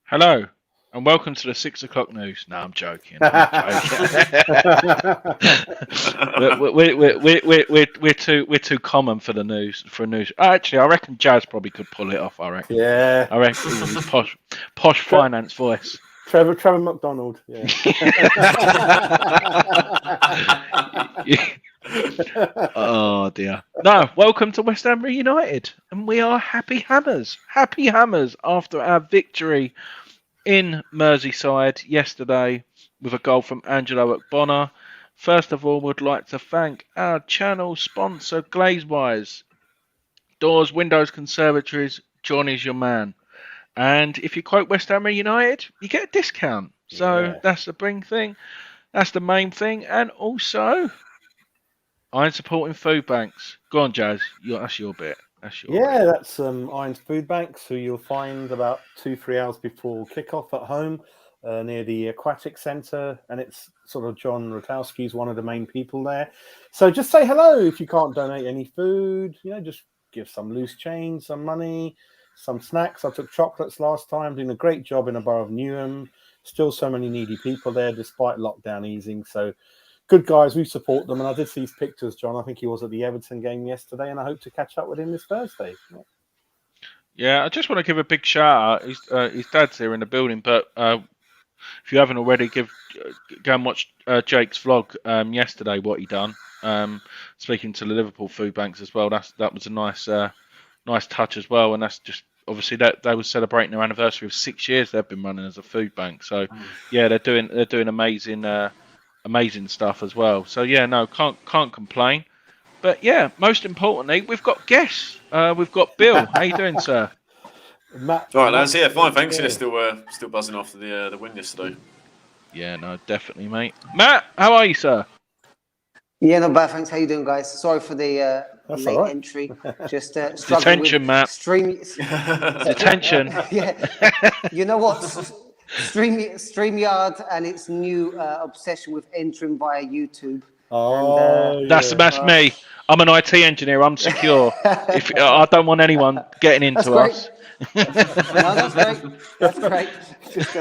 Hello, and welcome to the 6 o'clock news. No, I'm joking. We're too common for the news. Actually, I reckon Jazz probably could pull it off. I reckon. Yeah. I reckon his posh finance voice. Trevor McDonald. Yeah. Oh dear. No, welcome to West Ham Reunited, and we are happy hammers. Happy hammers after our victory in Merseyside yesterday with a goal from Angelo Ogbonna. First of all, we'd like to thank our channel sponsor, Glazewise. Doors, windows, conservatories, Johnny's your man. And if you quote West Ham United, you get a discount. So that's the big thing. That's the main thing. And also, I'm supporting food banks. Go on, Jazz. That's your bit. That's Iron's Food Banks, who you'll find about 2-3 hours before kickoff at home near the Aquatic Centre, and it's sort of John Rotowski's one of the main people there. So just say hello if you can't donate any food. Just give some loose change, some money, some snacks. I took chocolates last time, doing a great job in the borough of Newham. Still so many needy people there despite lockdown easing. So good guys, we support them. And I did see his pictures, John. I think he was at the Everton game yesterday, and I hope to catch up with him this Thursday. Yeah, I just want to give a big shout out. His dad's here in the building, but if you haven't already, go and watch Jake's vlog yesterday, what he done. Speaking to the Liverpool food banks as well. That was a nice touch as well, and that's just obviously that they were celebrating their anniversary of 6 years they've been running as a food bank. So yeah, they're doing amazing stuff as well. So yeah, no, can't complain. But yeah, most importantly, we've got guests. We've got Bill. How you doing, sir? Matt, all right, lads. Yeah, fine. Thanks. Yeah, still buzzing after the win yesterday. Yeah, no, definitely, mate. Matt, how are you, sir? Yeah, not bad. Thanks. How you doing, guys? Sorry for the late entry. Just detention, with Matt. Detention. Yeah. You know what? StreamYard and its new obsession with entering via YouTube. That's me. I'm an IT engineer. I'm secure. I don't want anyone getting into us. No, that's great. Just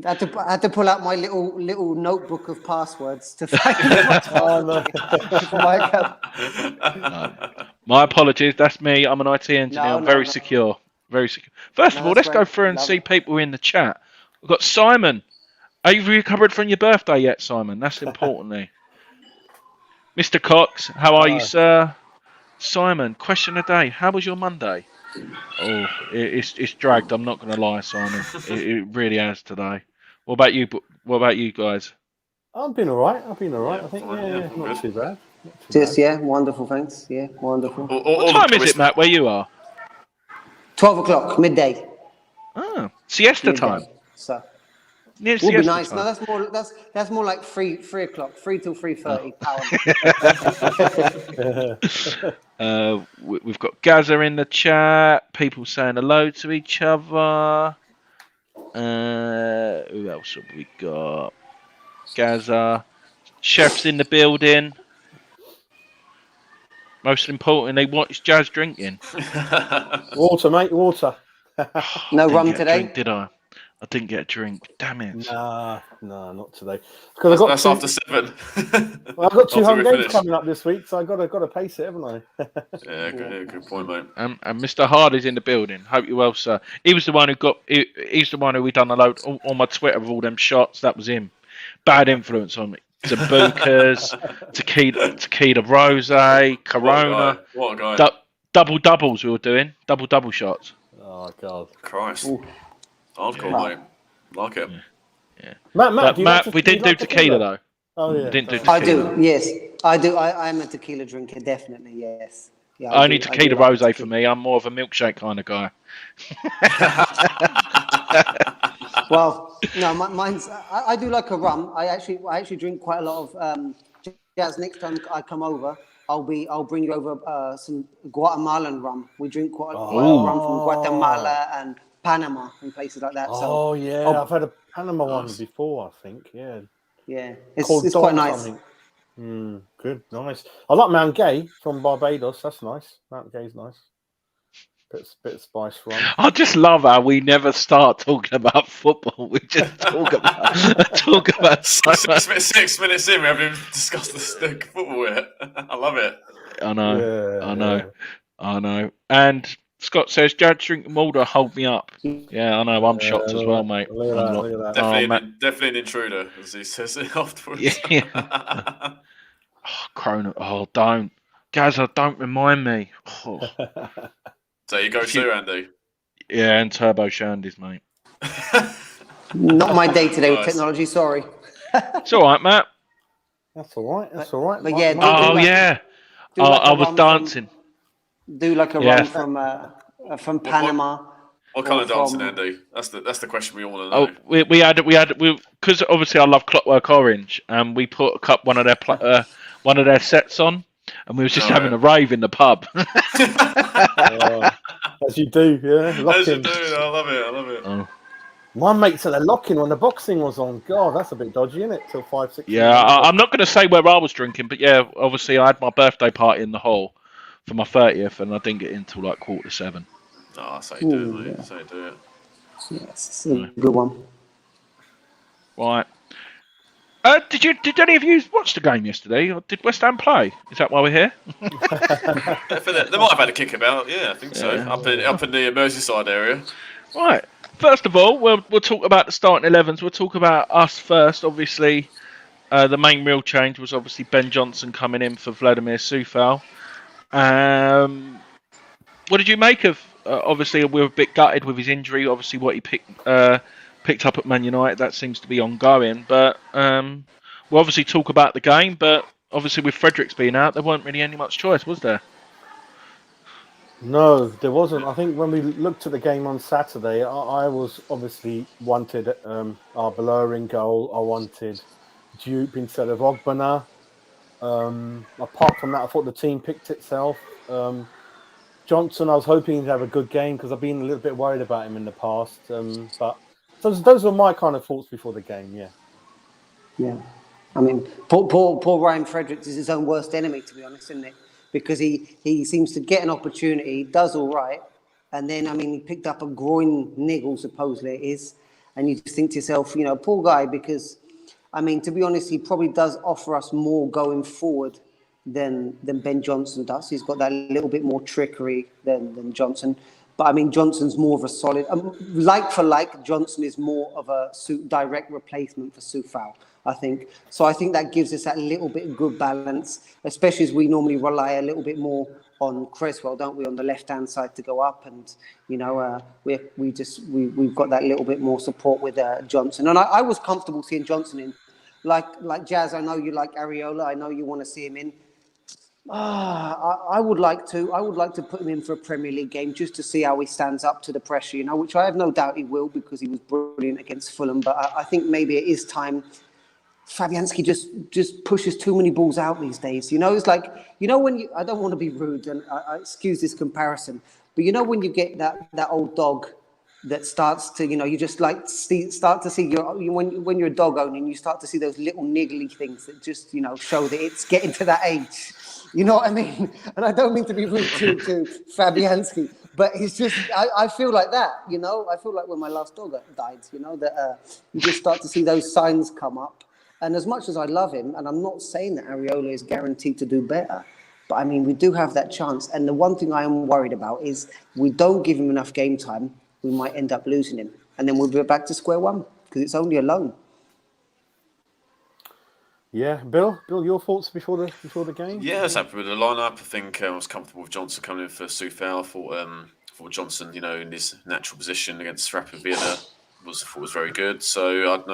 I had to pull out my little notebook of passwords to find my apologies. That's me. I'm an IT engineer. I'm very secure. Very secure. First of all, let's go through and see people in the chat. We've got Simon. Are you recovered from your birthday yet, Simon? That's importantly. Mr. Cox, how are you, sir? Simon, question of the day. How was your Monday? Oh, it's dragged. I'm not going to lie, Simon. It really has today. What about you? What about you guys? I've been all right. I think not too bad. Wonderful. Thanks. Yeah, wonderful. What time is it, Matt? Where you are? 12 o'clock, midday. Oh, siesta time. So. Would be nice. Time. No, that's more like 3 o'clock, 3 till 3:30. We've got Gaza in the chat. People saying hello to each other. Who else have we got? Gaza. Chef's in the building. Most importantly, what is Jazz drinking? Water, mate. Water. No rum today. Drink, did I? I didn't get a drink. Damn it. No, not today. That's after 7. Well, I've got 2 home games coming up this week, so I've got to pace it, haven't I? Yeah, good point, mate. And Mr. Hardy's in the building. Hope you're well, sir. He was the one who he's the one who we done a load on my Twitter of all them shots. That was him. Bad influence on me. Zabukas, tequila rose, Corona. What a guy. Double doubles we were doing. Double shots. Oh, God. Christ. Ooh. Hardcore, mate. Like it. Yeah. Matt, we didn't do tequila though. Oh yeah. We didn't do tequila. I do. Yes, I do. I'm a tequila drinker, definitely. Yes. Yeah, only tequila rosé for me. I'm more of a milkshake kind of guy. Well, no, mine's. I do like a rum. I actually drink quite a lot of. Jazz, next time I come over, I'll bring you over some Guatemalan rum. We drink quite a lot of rum from Guatemala and Panama and places like that. I've had a Panama one before, I think. Yeah, it's quite nice. Good, nice. I like Mount Gay from Barbados. That's nice. Mount Gay's nice. Bit of spice rum. I just love how we never start talking about football. We just talk about so much. 6 minutes in, we haven't even discussed the football yet. I love it. I know. And Scott says, Judge drinking water, hold me up. Yeah, I know. I'm shocked as well, mate. Look at that. Definitely an intruder, as he says it afterwards. Yeah. Cronin. Oh, don't. Gazza, don't remind me. Oh. So you go too, Andy? Yeah, and Turbo Shandies, mate. Not my day today with technology, sorry. It's all right, Matt. That's all right. But yeah, I was dancing. Do like a run from Panama. What kind of dancing, Andy? That's the question we all want to know. Oh, we had because obviously I love Clockwork Orange, and we put one of their sets on, and we was just having a rave in the pub. As you do, yeah. As you do, I love it. Oh. My mate said they're locking when the boxing was on. God, that's a bit dodgy, isn't it? Till 5, 6. Yeah, I'm not going to say where I was drinking, but yeah, obviously I had my birthday party in the hall for my 30th, and I didn't get in till like 6:45. Oh, that's how you do it, mate. That's how you do it. Yes, a good one. Right. Did any of you watch the game yesterday? Or did West Ham play? Is that why we're here? They might have had a kickabout. Yeah, I think so. Up in the Merseyside area. Right. First of all, we'll talk about the starting 11s. We'll talk about us first. Obviously, the main real change was obviously Ben Johnson coming in for Vladimir Soufal. What did you make of? Obviously, we were a bit gutted with his injury. Obviously, what he picked up at Man United, that seems to be ongoing. But we'll obviously talk about the game. But obviously, with Fredericks being out, there weren't really any much choice, was there? No, there wasn't. I think when we looked at the game on Saturday, I was obviously wanted Arbeloa in goal. I wanted Dupe instead of Ogbonna. Apart from that, I thought the team picked itself. Johnson, I was hoping he'd have a good game because I've been a little bit worried about him in the past. But those were my kind of thoughts before the game, yeah. Yeah. I mean, poor Ryan Fredericks is his own worst enemy, to be honest, isn't it? Because he seems to get an opportunity, does all right, and then, I mean, he picked up a groin niggle, supposedly it is, and you just think to yourself, poor guy, because, I mean, to be honest, he probably does offer us more going forward than Ben Johnson does. He's got that little bit more trickery than Johnson. But, I mean, Johnson's more of a solid... like for like, Johnson is more of a direct replacement for Soufal, I think. So I think that gives us that little bit of good balance, especially as we normally rely a little bit more on Cresswell, don't we, on the left-hand side to go up. And, we've got that little bit more support with Johnson. And I was comfortable seeing Johnson in. Like Jazz, I know you like Areola. I know you want to see him in. I would like to put him in for a Premier League game just to see how he stands up to the pressure, which I have no doubt he will because he was brilliant against Fulham. But I think maybe it is time. Fabianski just pushes too many balls out these days. It's like, when I don't want to be rude and I excuse this comparison, but when you get that old dog that starts to, you just like start to see when you're a dog owner and you start to see those little niggly things that just, show that it's getting to that age. You know what I mean? And I don't mean to be rude to Fabianski, but it's just, I feel like that, I feel like when my last dog died, that you just start to see those signs come up. And as much as I love him, and I'm not saying that Areola is guaranteed to do better, but I mean, we do have that chance. And the one thing I am worried about is we don't give him enough game time, we might end up losing him. And then we'll be back to square one because it's only a loan. Yeah, Bill, your thoughts before the game? Yeah, I was happy with the lineup. I think I was comfortable with Johnson coming in for Soufal. I thought Johnson, in his natural position against Rapid Vienna was very good. So I'd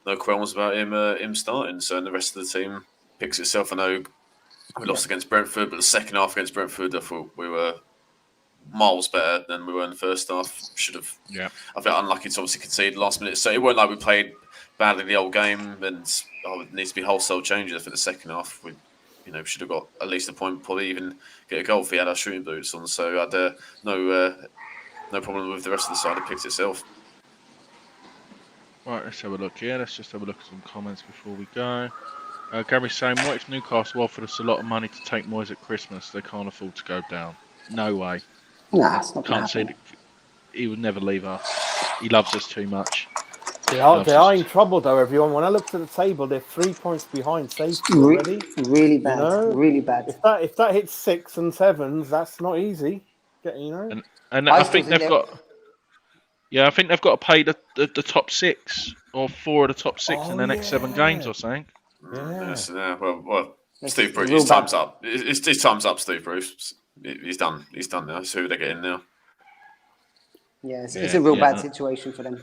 no qualms about him starting. So and the rest of the team picks itself. I know we lost against Brentford, but the second half against Brentford, I thought we were miles better than we were in the first half. I felt unlucky to obviously concede last minute. So it wasn't like we played badly the whole game and it needs to be wholesale changes for the second half. We should have got at least a point, probably even get a goal if we had our shooting boots on. So I had no problem with the rest of the side. It picked itself. Right, let's have a look here. Let's just have a look at some comments before we go. Gary's saying, what if Newcastle offered us a lot of money to take Moyes at Christmas? They can't afford to go down. No way. Nah, it's not going Can't to see happen. that he would never leave us. He loves us too much. They are in trouble though, everyone. When I looked at the table, they're 3 points behind safety already. Really bad. You know, really bad. If that hits 6 and 7s, that's not easy. You know, And I I still think think they've got. Yeah, I think they've got to pay the top 6 or 4 of the top 6 in the next 7 games or something. Yeah. Yes, well, It's Steve Bruce, real his time's bad. up. His time's up, Steve Bruce. He's done. He's done now. So who they get in now? Yeah, it's a real bad situation for them.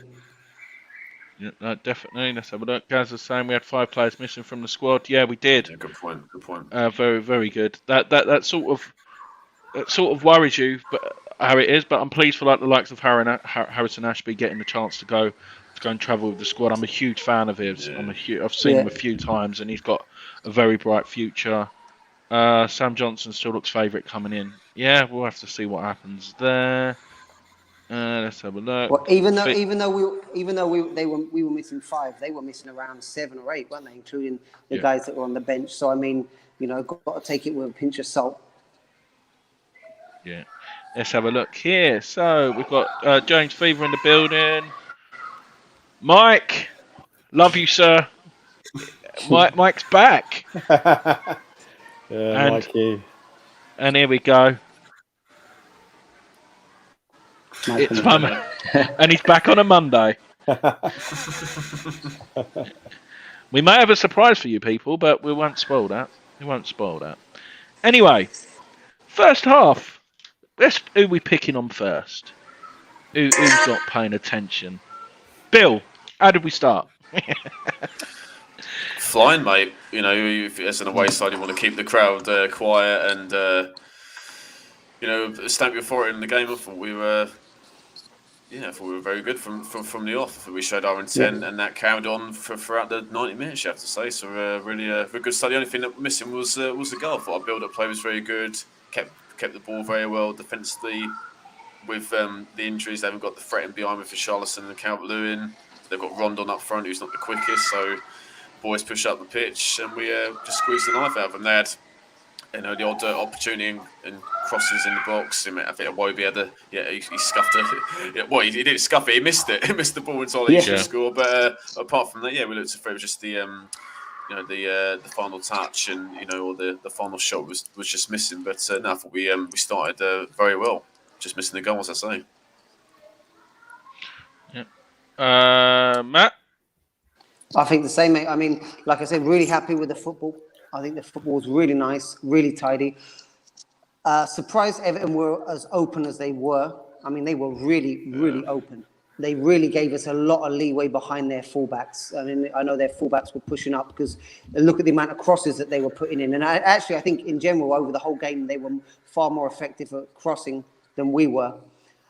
Yeah, no, definitely. Let's have a look. Gaz is saying we had 5 players missing from the squad. Yeah, we did. Yeah, good point. Good point. Very, very good. That sort of worries you, but how it is. But I'm pleased for the likes of Harrison Ashby getting the chance to go and travel with the squad. I'm a huge fan of his. Yeah. I've seen him a few times, and he's got a very bright future. Sam Johnson still looks favourite coming in. Yeah, we'll have to see what happens there. Let's have a look. Well, even though we were missing 5, they were missing around 7 or 8, weren't they? Including the guys that were on the bench. So I mean, got to take it with a pinch of salt. Yeah. Let's have a look here. So we've got James Fever in the building. Mike, love you, sir. Mike's back. Yeah, Mikey. And here we go. It's fun. And he's back on a Monday. We may have a surprise for you people, but we won't spoil that. Anyway, first half. Who are we picking on first? Who's not paying attention? Bill, how did we start? Flying, mate. If as an away side, you want to keep the crowd quiet and stamp your authority in the game. I thought we were very good from the off. We showed our intent, and that carried on throughout the 90 minutes. You have to say, so really a very good start. The only thing that was missing was the goal. I thought our build-up play was very good. Kept the ball very well defensively. With the injuries, they haven't got the threat in behind with Richarlison and Calvert-Lewin. They've got Rondon up front, who's not the quickest. So boys push up the pitch, and we just squeezed the knife out of them. They had the odd opportunity and crosses in the box. I think Iwobi had he scuffed it. Well, he didn't scuff it. He missed it. He missed the ball entirely. He should score. But apart from that, we looked at it was just the final touch and or the final shot was just missing. But no, I thought we started very well. Just missing the goal, as I say. Yeah. Matt? I think the same, mate. I mean, like I said, really happy with the football. I think the football was really nice, really tidy. Surprised Everton were as open as they were. I mean, they were really, really open. They really gave us a lot of leeway behind their fullbacks. I mean, I know their fullbacks were pushing up because look at the amount of crosses that they were putting in. And I think in general, over the whole game, they were far more effective at crossing than we were.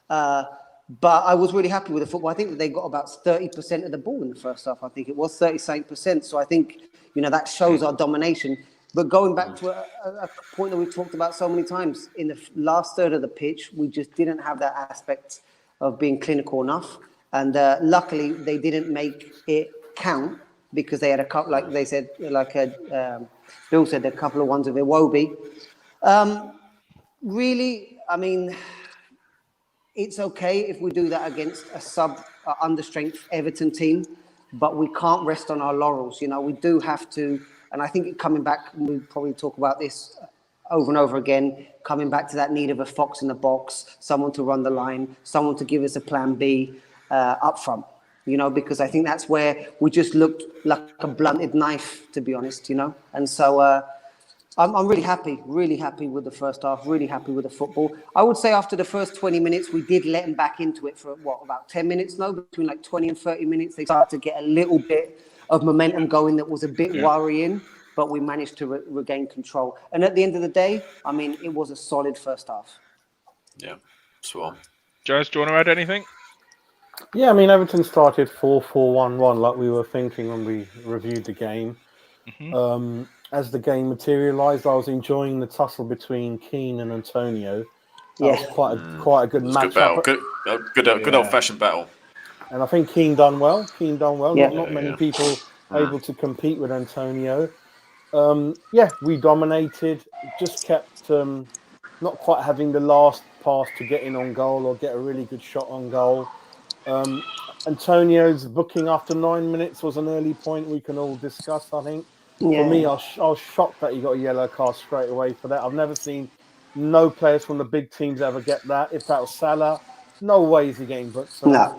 But I was really happy with the football. I think that they got about 30% of the ball in the first half. I think it was 37%. So I think, that shows our domination. But going back to a point that we've talked about so many times, in the last third of the pitch, we just didn't have that aspect of being clinical enough. And luckily, they didn't make it count because they had a couple, like they said, Bill said, a couple of ones of Iwobi. Really, I mean, it's okay if we do that against a understrength Everton team, but we can't rest on our laurels. We do have to, and I think coming back, we'll probably talk about this over and over again, coming back to that need of a fox in the box, someone to run the line, someone to give us a plan B up front, because I think that's where we just looked like a blunted knife, to be honest, And so I'm really happy with the first half, really happy with the football. I would say after the first 20 minutes, we did let them back into it for, about 10 minutes? No, between like 20 and 30 minutes, they started to get a little bit of momentum going that was a bit worrying, but we managed to regain control. And at the end of the day, I mean, it was a solid first half. Yeah, spot on. Jez, do you want to add anything? Yeah, I mean, Everton started 4-4-1-1 like we were thinking when we reviewed the game. Mm-hmm. As the game materialised, I was enjoying the tussle between Keane and Antonio. That was quite a good match. Good old-fashioned battle. And I think Keane done well. Not many people able to compete with Antonio. We dominated. Just kept not quite having the last pass to get in on goal or get a really good shot on goal. Antonio's booking after 9 minutes was an early point we can all discuss, I think. For me, I was shocked that he got a yellow card straight away for that. I've never seen no players from the big teams ever get that. If that was Salah, no way is he getting booked for that.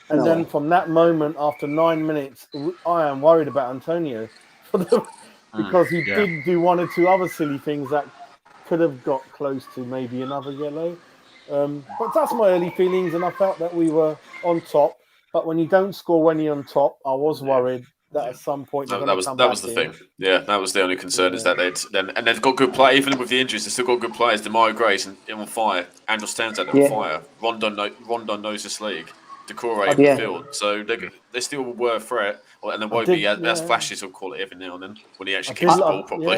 And then from that moment, after 9 minutes, I am worried about Antonio because he did do one or two other silly things that could have got close to maybe another yellow. But that's my early feelings, and I felt that we were on top. But when you don't score when you're on top, I was worried that at some point that was the thing. Yeah, that was the only concern is that they've got good play even with the injuries. They've still got good players. Demarai Gray's on fire. Andrew Townsend on fire. Rondon knows this league. Doucoure in the field, so they still were a threat. And then Iwobi has flashes of quality every now and then when he actually kicks the ball properly.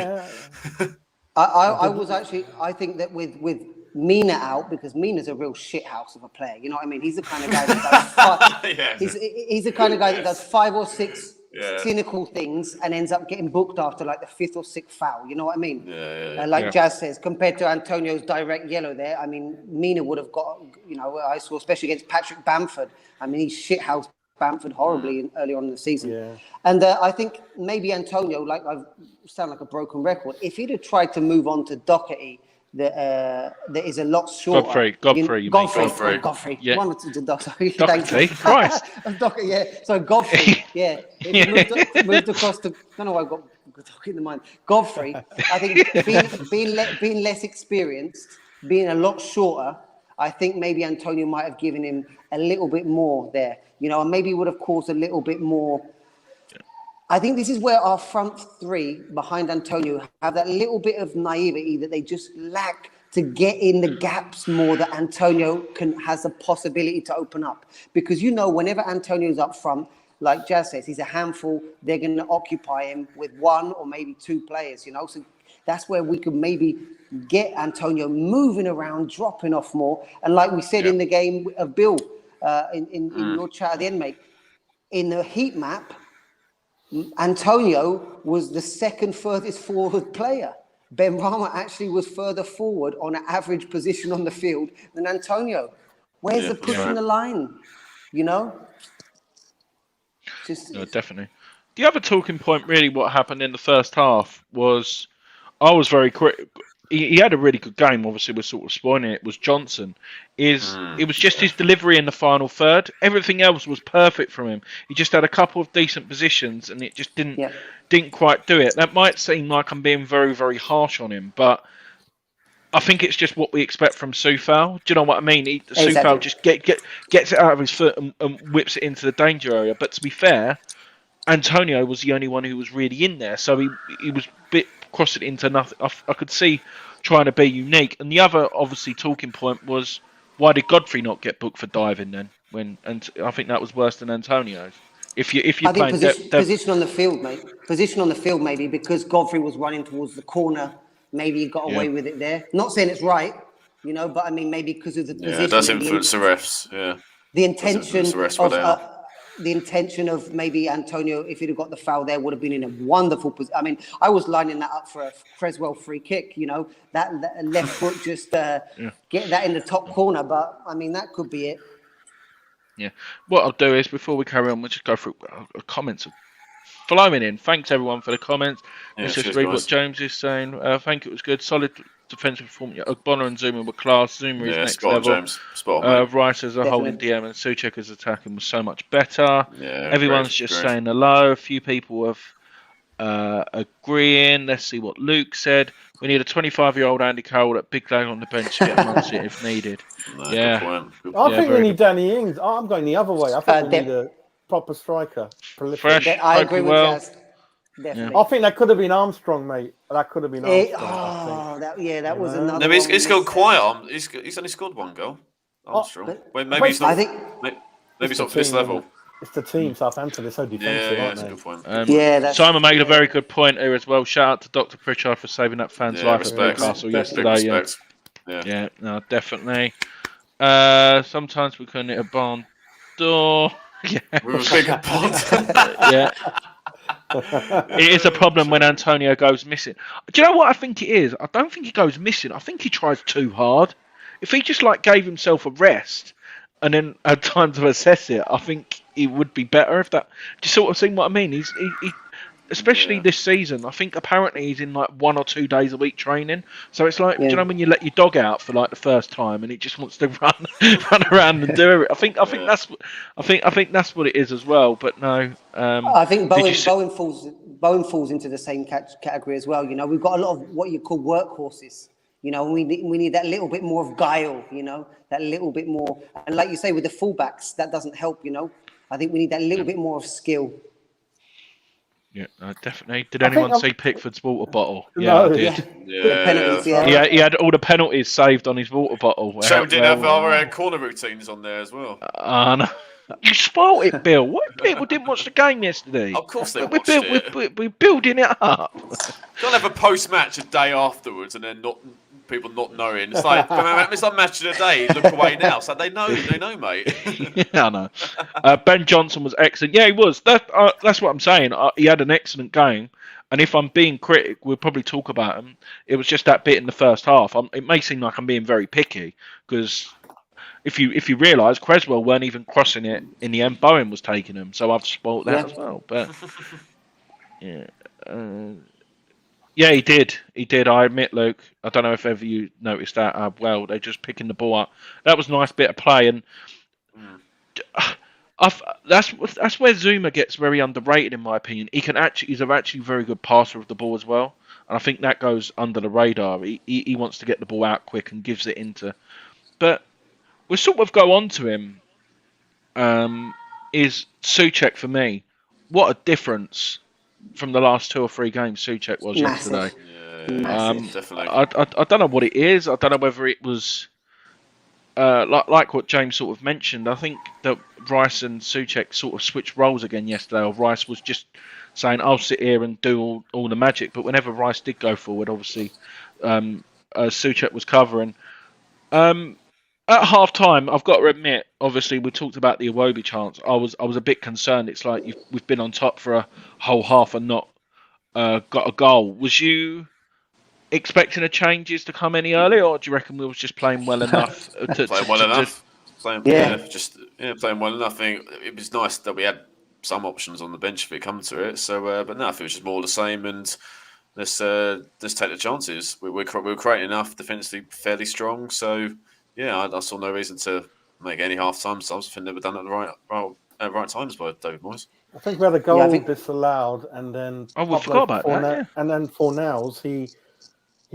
I think that with Mina out, because Mina's a real shithouse of a player. You know what I mean? He's the kind of guy that does he's the kind of guy that does 5 or 6 cynical things and ends up getting booked after like the 5th or 6th foul. You know what I mean? Jazz says, compared to Antonio's direct yellow there, I mean, Mina would have got, I saw especially against Patrick Bamford. I mean, he shithoused Bamford horribly early on in the season. Yeah. And I think maybe Antonio, like I sound like a broken record, if he'd have tried to move on to Doherty, that is a lot shorter. Godfrey. Yeah. One to Doherty. Doherty. Christ. So Godfrey. Yeah. If he moved across to. I don't know why I've got Doherty in the mind. Godfrey. I think being less experienced, being a lot shorter, I think maybe Antonio might have given him a little bit more there. And maybe would have caused a little bit more. I think this is where our front three behind Antonio have that little bit of naivety that they just lack to get in the gaps more that Antonio has a possibility to open up. Because whenever Antonio's up front, like Jazz says, he's a handful. They're going to occupy him with 1 or maybe 2 players. So that's where we could maybe get Antonio moving around, dropping off more. And like we said in the game of Bill, in your chat at the end, mate, in the heat map, Antonio was the second furthest forward player. Benrahma actually was further forward on an average position on the field than Antonio. Where's the push in the line? Definitely. The other talking point, really, what happened in the first half was I was very quick. He had a really good game. Obviously, we're sort of spoiling it. Was Johnson? It was just his delivery in the final third. Everything else was perfect from him. He just had a couple of decent positions, and it just didn't quite do it. That might seem like I'm being very, very harsh on him, but I think it's just what we expect from Soufal. Do you know what I mean? Soufal just gets it out of his foot and whips it into the danger area. But to be fair, Antonio was the only one who was really in there, so he was a bit crossing into nothing. I could see trying to be unique. And the other, obviously, talking point was, why did Godfrey not get booked for diving then? And I think that was worse than Antonio's. If you position on the field, mate. Position on the field, maybe because Godfrey was running towards the corner. Maybe he got away with it there. Not saying it's right, but I mean maybe because of the position. Yeah, it does influence the refs. Yeah. The intention of maybe Antonio, if he'd have got the foul there, would have been in a wonderful position. I mean, I was lining that up for a Cresswell free kick, that left foot just get that in the top corner. But, I mean, that could be it. Yeah. What I'll do is, before we carry on, we'll just go through comments flowing in. Thanks, everyone, for the comments. Let's just read what James is saying. Thank you, it was good. Solid defensive performance. Ogbonna and Zouma were class. Zouma is next level. James. Spot on, Rice as a holding DM and Soucek as attacking was so much better. Yeah, everyone's just saying hello. A few people have agreeing. Let's see what Luke said. We need a 25-year-old Andy Cole at big lag on the bench to get him on sit if needed. Good point. I think we need Danny Ings. I'm going the other way. I think we need a proper striker. Fresh. I agree with Jazz. Definitely. I think that could have been Armstrong, mate. That could have been Armstrong. That was another. No, he's gone quiet. He's only scored 1 goal. Armstrong. Maybe he's not. Maybe he's not for this level. It's the team, Southampton. They're so defensive, aren't they? That's a good point. Simon made a very good point here as well. Shout out to Dr. Pritchard for saving that fan's life at Newcastle yesterday. Yeah, no, definitely. Sometimes we couldn't hit a barn door. Yeah. We were big at barn. Yeah. It is a problem when Antonio goes missing. Do you know what I think it is? I don't think he goes missing. I think he tries too hard. if he just like gave himself a rest and then had time to assess it, I think it would be better. If that, do you sort of see what I mean? He especially this season, I think apparently he's in like 1 or 2 days a week training. So it's like, do you know when you let your dog out for like the first time and it just wants to run around and do it? I think that's what it is as well. But no, I think Bowen falls into the same category as well. You know, we've got a lot of what you call workhorses. You know, we need that little bit more of guile. You know, that little bit more, and like you say with the fullbacks, that doesn't help. You know, I think we need that little bit more of skill. Yeah, definitely. Did anyone see Pickford's water bottle? Yeah, No, I did. Yeah, penalties, He had all the penalties saved on his water bottle. Shame we didn't have our corner routines on there as well. No. You spoilt it, Bill. What people didn't watch the game yesterday? Of course they watched it. We're building it up. Don't have a post-match a day afterwards and then people not knowing. It's like match of the day. Look away now. So they know, mate. Yeah, I know. Ben Johnson was excellent. Yeah, he was. That's what I'm saying. He had an excellent game. And if I'm being critic, we'll probably talk about him. It was just that bit in the first half. It may seem like I'm being very picky because if you realise, Cresswell weren't even crossing it in the end. Bowen was taking them, so I've spoilt that as well. But yeah, he did. He did. I admit, Luke. I don't know if ever you noticed that. Well, they're just picking the ball up. That was a nice bit of play, and that's where Zouma gets very underrated, in my opinion. He's actually a very good passer of the ball as well, and I think that goes under the radar. He wants to get the ball out quick and gives it into, but. We'll sort of go on to him. Is Soucek for me? What a difference from the last 2 or 3 games Soucek was yesterday. Yeah, definitely. I don't know what it is. I don't know whether it was like what James sort of mentioned. I think that Rice and Soucek sort of switched roles again yesterday. Or Rice was just saying, "I'll sit here and do all the magic." But whenever Rice did go forward, obviously Soucek was covering. At half time, I've got to admit, obviously we talked about the Iwobi chance. I was a bit concerned. It's like we've been on top for a whole half and not got a goal. Was you expecting the changes to come any earlier, or do you reckon we was just playing well enough? Playing well enough. Playing well enough. I think it was nice that we had some options on the bench if it comes to it. So, but no, I think it was just more the same. And let's take the chances. We're creating enough, defensively fairly strong. So. Yeah, I saw no reason to make any half-time subs. I think they were done at the right times by David Moyes. I think we had a goal disallowed, and then we forgot about that. Yeah. And then Fornals, he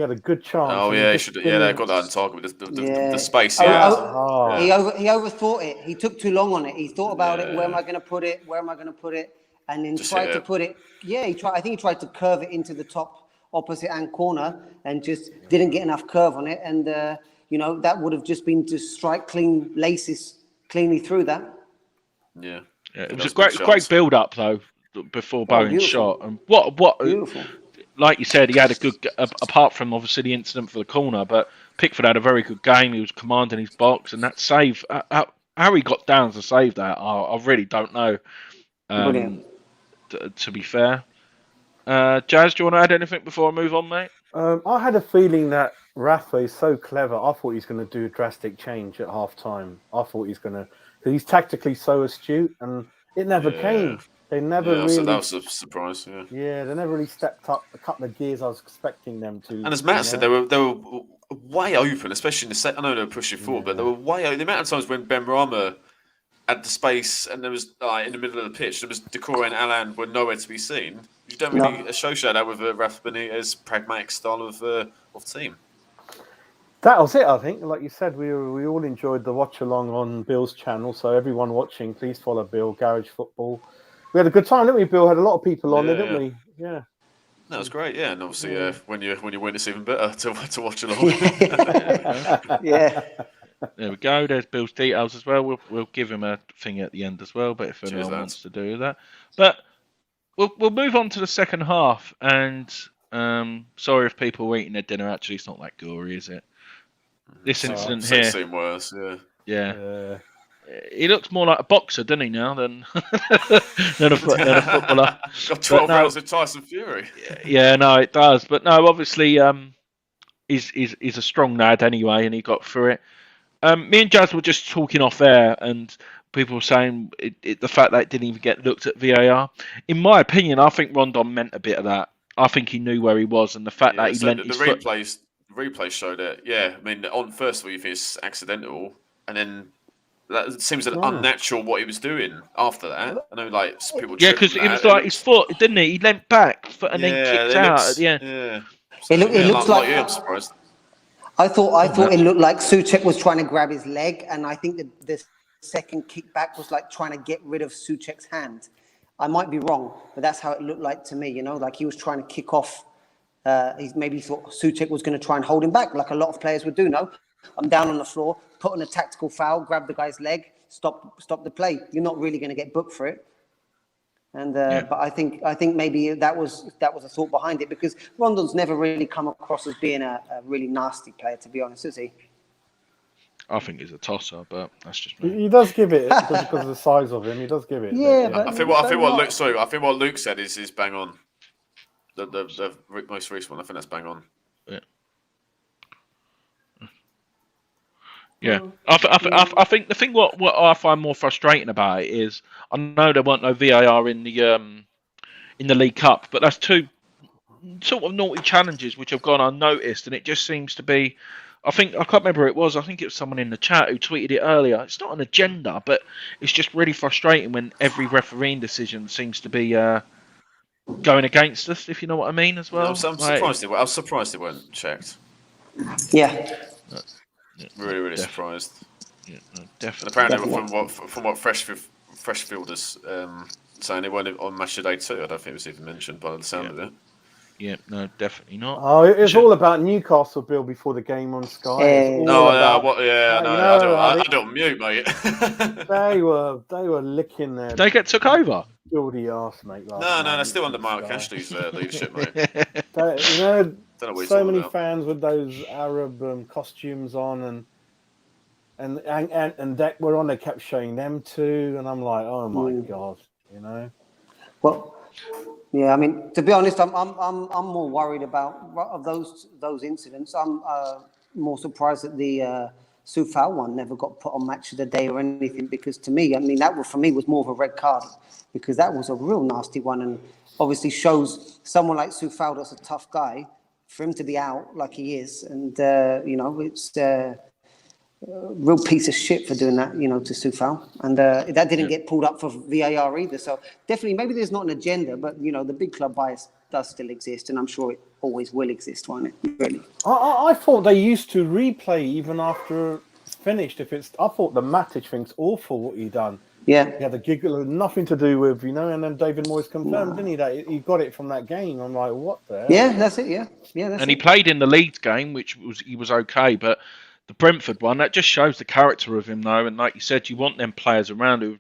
had a good chance. Oh yeah, he should. Yeah, they got that on target with the space. He overthought it. He took too long on it. He thought about it. Where am I going to put it? Where am I going to put it? And then tried to put it. Yeah, I think he tried to curve it into the top opposite hand corner, and just didn't get enough curve on it. And that would have just been to strike clean laces cleanly through that. Yeah, it was a great build up though before Bowen's shot. And what beautiful. Like you said, he had a good apart from obviously the incident for the corner, but Pickford had a very good game. He was commanding his box, and that save, how he got down to save that, I really don't know. To be fair, Jazz, do you want to add anything before I move on, mate? I had a feeling that Rafa is so clever. I thought he's going to do a drastic change at half time. I thought he's going to, because he's tactically so astute, and it never came. They never really. So that was a surprise. Yeah, they never really stepped up a couple of gears. I was expecting them to. And as Matt said, they were way open, especially in the set. I know they were pushing forward, but they were way open. The amount of times when Benrahma had the space and there was in the middle of the pitch, there was Doucoure and Allan were nowhere to be seen. You don't really associate that with Rafa Benitez's pragmatic style of team. That was it, I think. Like you said, we all enjoyed the watch along on Bill's channel. So everyone watching, please follow Bill, Garage Football. We had a good time, didn't we, Bill? Had a lot of people on there, didn't we? Yeah. That was great, yeah. And obviously, when you win, it's even better to watch along. Yeah. There we go. There's Bill's details as well. We'll give him a thing at the end as well. But if anyone wants to do that, but we'll move on to the second half. And sorry if people were eating their dinner. Actually, it's not that gory, is it? This incident here. It's seemed worse, yeah. He looks more like a boxer, doesn't he, now, than a footballer. Got 12 rounds of Tyson Fury. Yeah, no, it does. But no, obviously, he's a strong lad anyway, and he got through it. Me and Jazz were just talking off air, and people were saying the fact that it didn't even get looked at VAR. In my opinion, I think Rondon meant a bit of that. I think he knew where he was, and the fact that he lent the his foot. replays showed it. Yeah, I mean, on first of all, if it's accidental, and then that seems unnatural what he was doing after that. I know, like people. Yeah, because it was like his foot, didn't he? He leant back and then kicked out at the end. Yeah, so, it looks like I'm surprised. I thought it looked like Soucek was trying to grab his leg, and I think that the second kickback was like trying to get rid of Soucek's hand. I might be wrong, but that's how it looked like to me. Like he was trying to kick off. He maybe thought Soucek was going to try and hold him back, like a lot of players would do. No, I'm down on the floor, put on a tactical foul, grab the guy's leg, stop the play. You're not really going to get booked for it. And but I think maybe that was a thought behind it, because Rondon's never really come across as being a really nasty player, to be honest, is he? I think he's a tosser, but that's just me. He does give it because of the size of him. He does give it. Yeah, I think what Luke said is bang on. The most recent one, I think that's bang on. Yeah, I think the thing what I find more frustrating about it is I know there weren't no VAR in the League Cup, but that's two sort of naughty challenges which have gone unnoticed, and it just seems to be. I can't remember who it was. I think it was someone in the chat who tweeted it earlier. It's not an agenda, but it's just really frustrating when every refereeing decision seems to be going against us. If you know what I mean, as well. I'm surprised it. I was surprised it weren't checked. Yeah. Really surprised. Yeah, no, definitely. And apparently, from what Freshfielders saying, they weren't on match of day 2. I don't think it was even mentioned by the sound of it. Yeah, no, definitely not. Oh, it's all about Newcastle, Bill, before the game on Sky. I don't mute, mate. They were licking their. They get took over. Filthy arse, mate. No, they're still under Mark Ashley's leadership, mate. So many fans with those Arab costumes on, and that were on. They kept showing them too, and I'm like, oh my god, Well, yeah. I mean, to be honest, I'm more worried about those incidents. I'm more surprised that the Soufal one never got put on match of the day or anything, because to me, I mean, that for me was more of a red card, because that was a real nasty one, and obviously shows someone like Soufal that's a tough guy, for him to be out like he is, and it's a real piece of shit for doing that, to Soufal, and that didn't get pulled up for VAR either. So definitely, maybe there's not an agenda, but the big club bias does still exist, and I'm sure it always will exist, won't it? Really. I thought they used to replay even after it's finished. I thought the Matic thing's awful what he done. Yeah. He had the giggle, nothing to do with, and then David Moyes confirmed, didn't he, that he got it from that game. I'm like, what the hell? Yeah, that's it, yeah. And he played in the Leeds game, he was okay, but the Brentford one, that just shows the character of him, though. And like you said, you want them players around who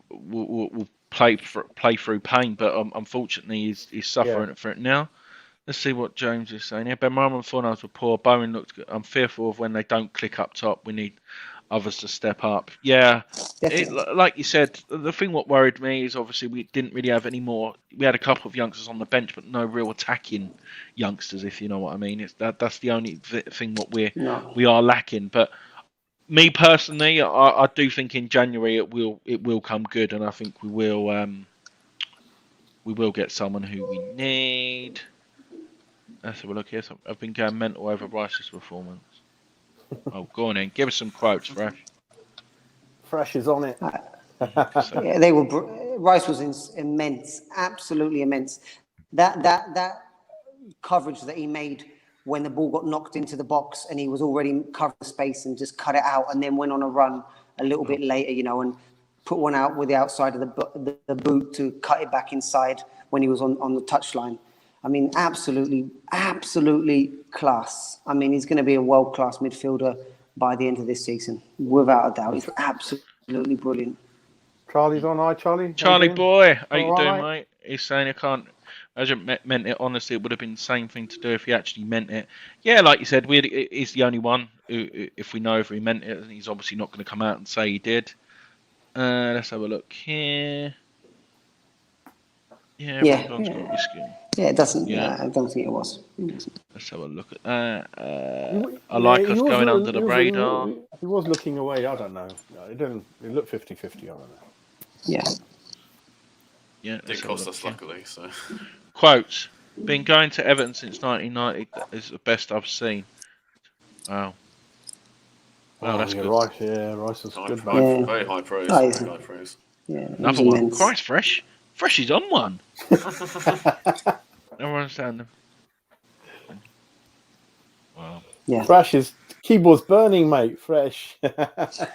will play through pain, but unfortunately he's suffering for it now. Let's see what James is saying here. Benrahma and Fornals were poor. Bowen looked good. I'm fearful of when they don't click up top. We need others to step up. Yeah, like you said, the thing what worried me is obviously we didn't really have any more. We had a couple of youngsters on the bench, but no real attacking youngsters, if you know what I mean. That's the only thing what we are lacking. But me personally, I do think in January it will come good, and I think we will get someone who we need. Let's have a look here. So I've been going mental over Rice's performance. Oh, go on in. Give us some quotes, Fresh. Fresh is on it. Yeah, they were. Rice was immense, absolutely immense. That coverage that he made when the ball got knocked into the box and he was already covering the space and just cut it out, and then went on a run a little bit later, and put one out with the outside of the boot to cut it back inside when he was on the touchline. I mean, absolutely class. I mean, he's going to be a world-class midfielder by the end of this season, without a doubt. He's absolutely brilliant. Charlie's on. Hi, Charlie. Charlie boy, how you doing, mate? He's saying I can't. I hasn't meant it. Honestly, it would have been the same thing to do if he actually meant it. Yeah, like you said, he's the only one who, if we know if he meant it, he's obviously not going to come out and say he did. Let's have a look here. Yeah, Yeah, Rondon's got risky. yeah, it doesn't. Yeah. I don't think it was. It doesn't. Let's have a look at that. I Yeah, like us going under the radar. He was looking away. I don't know. No, it didn't. It looked 50-50. I don't know. Yeah. Yeah, Did let's have a cost look, us yeah. luckily. So Quotes. Been going to Everton since 1990. Is the best I've seen. Wow. Wow, that's you're good. right. Yeah, Rice was good, high, man. Yeah. very high praise. Oh, Very high praise. Yeah, it was Another one. immense. Christ, Fresh. Fresh is on one. Never understand them. Wow. Yeah. Fresh's keyboard's burning, mate. Fresh. Got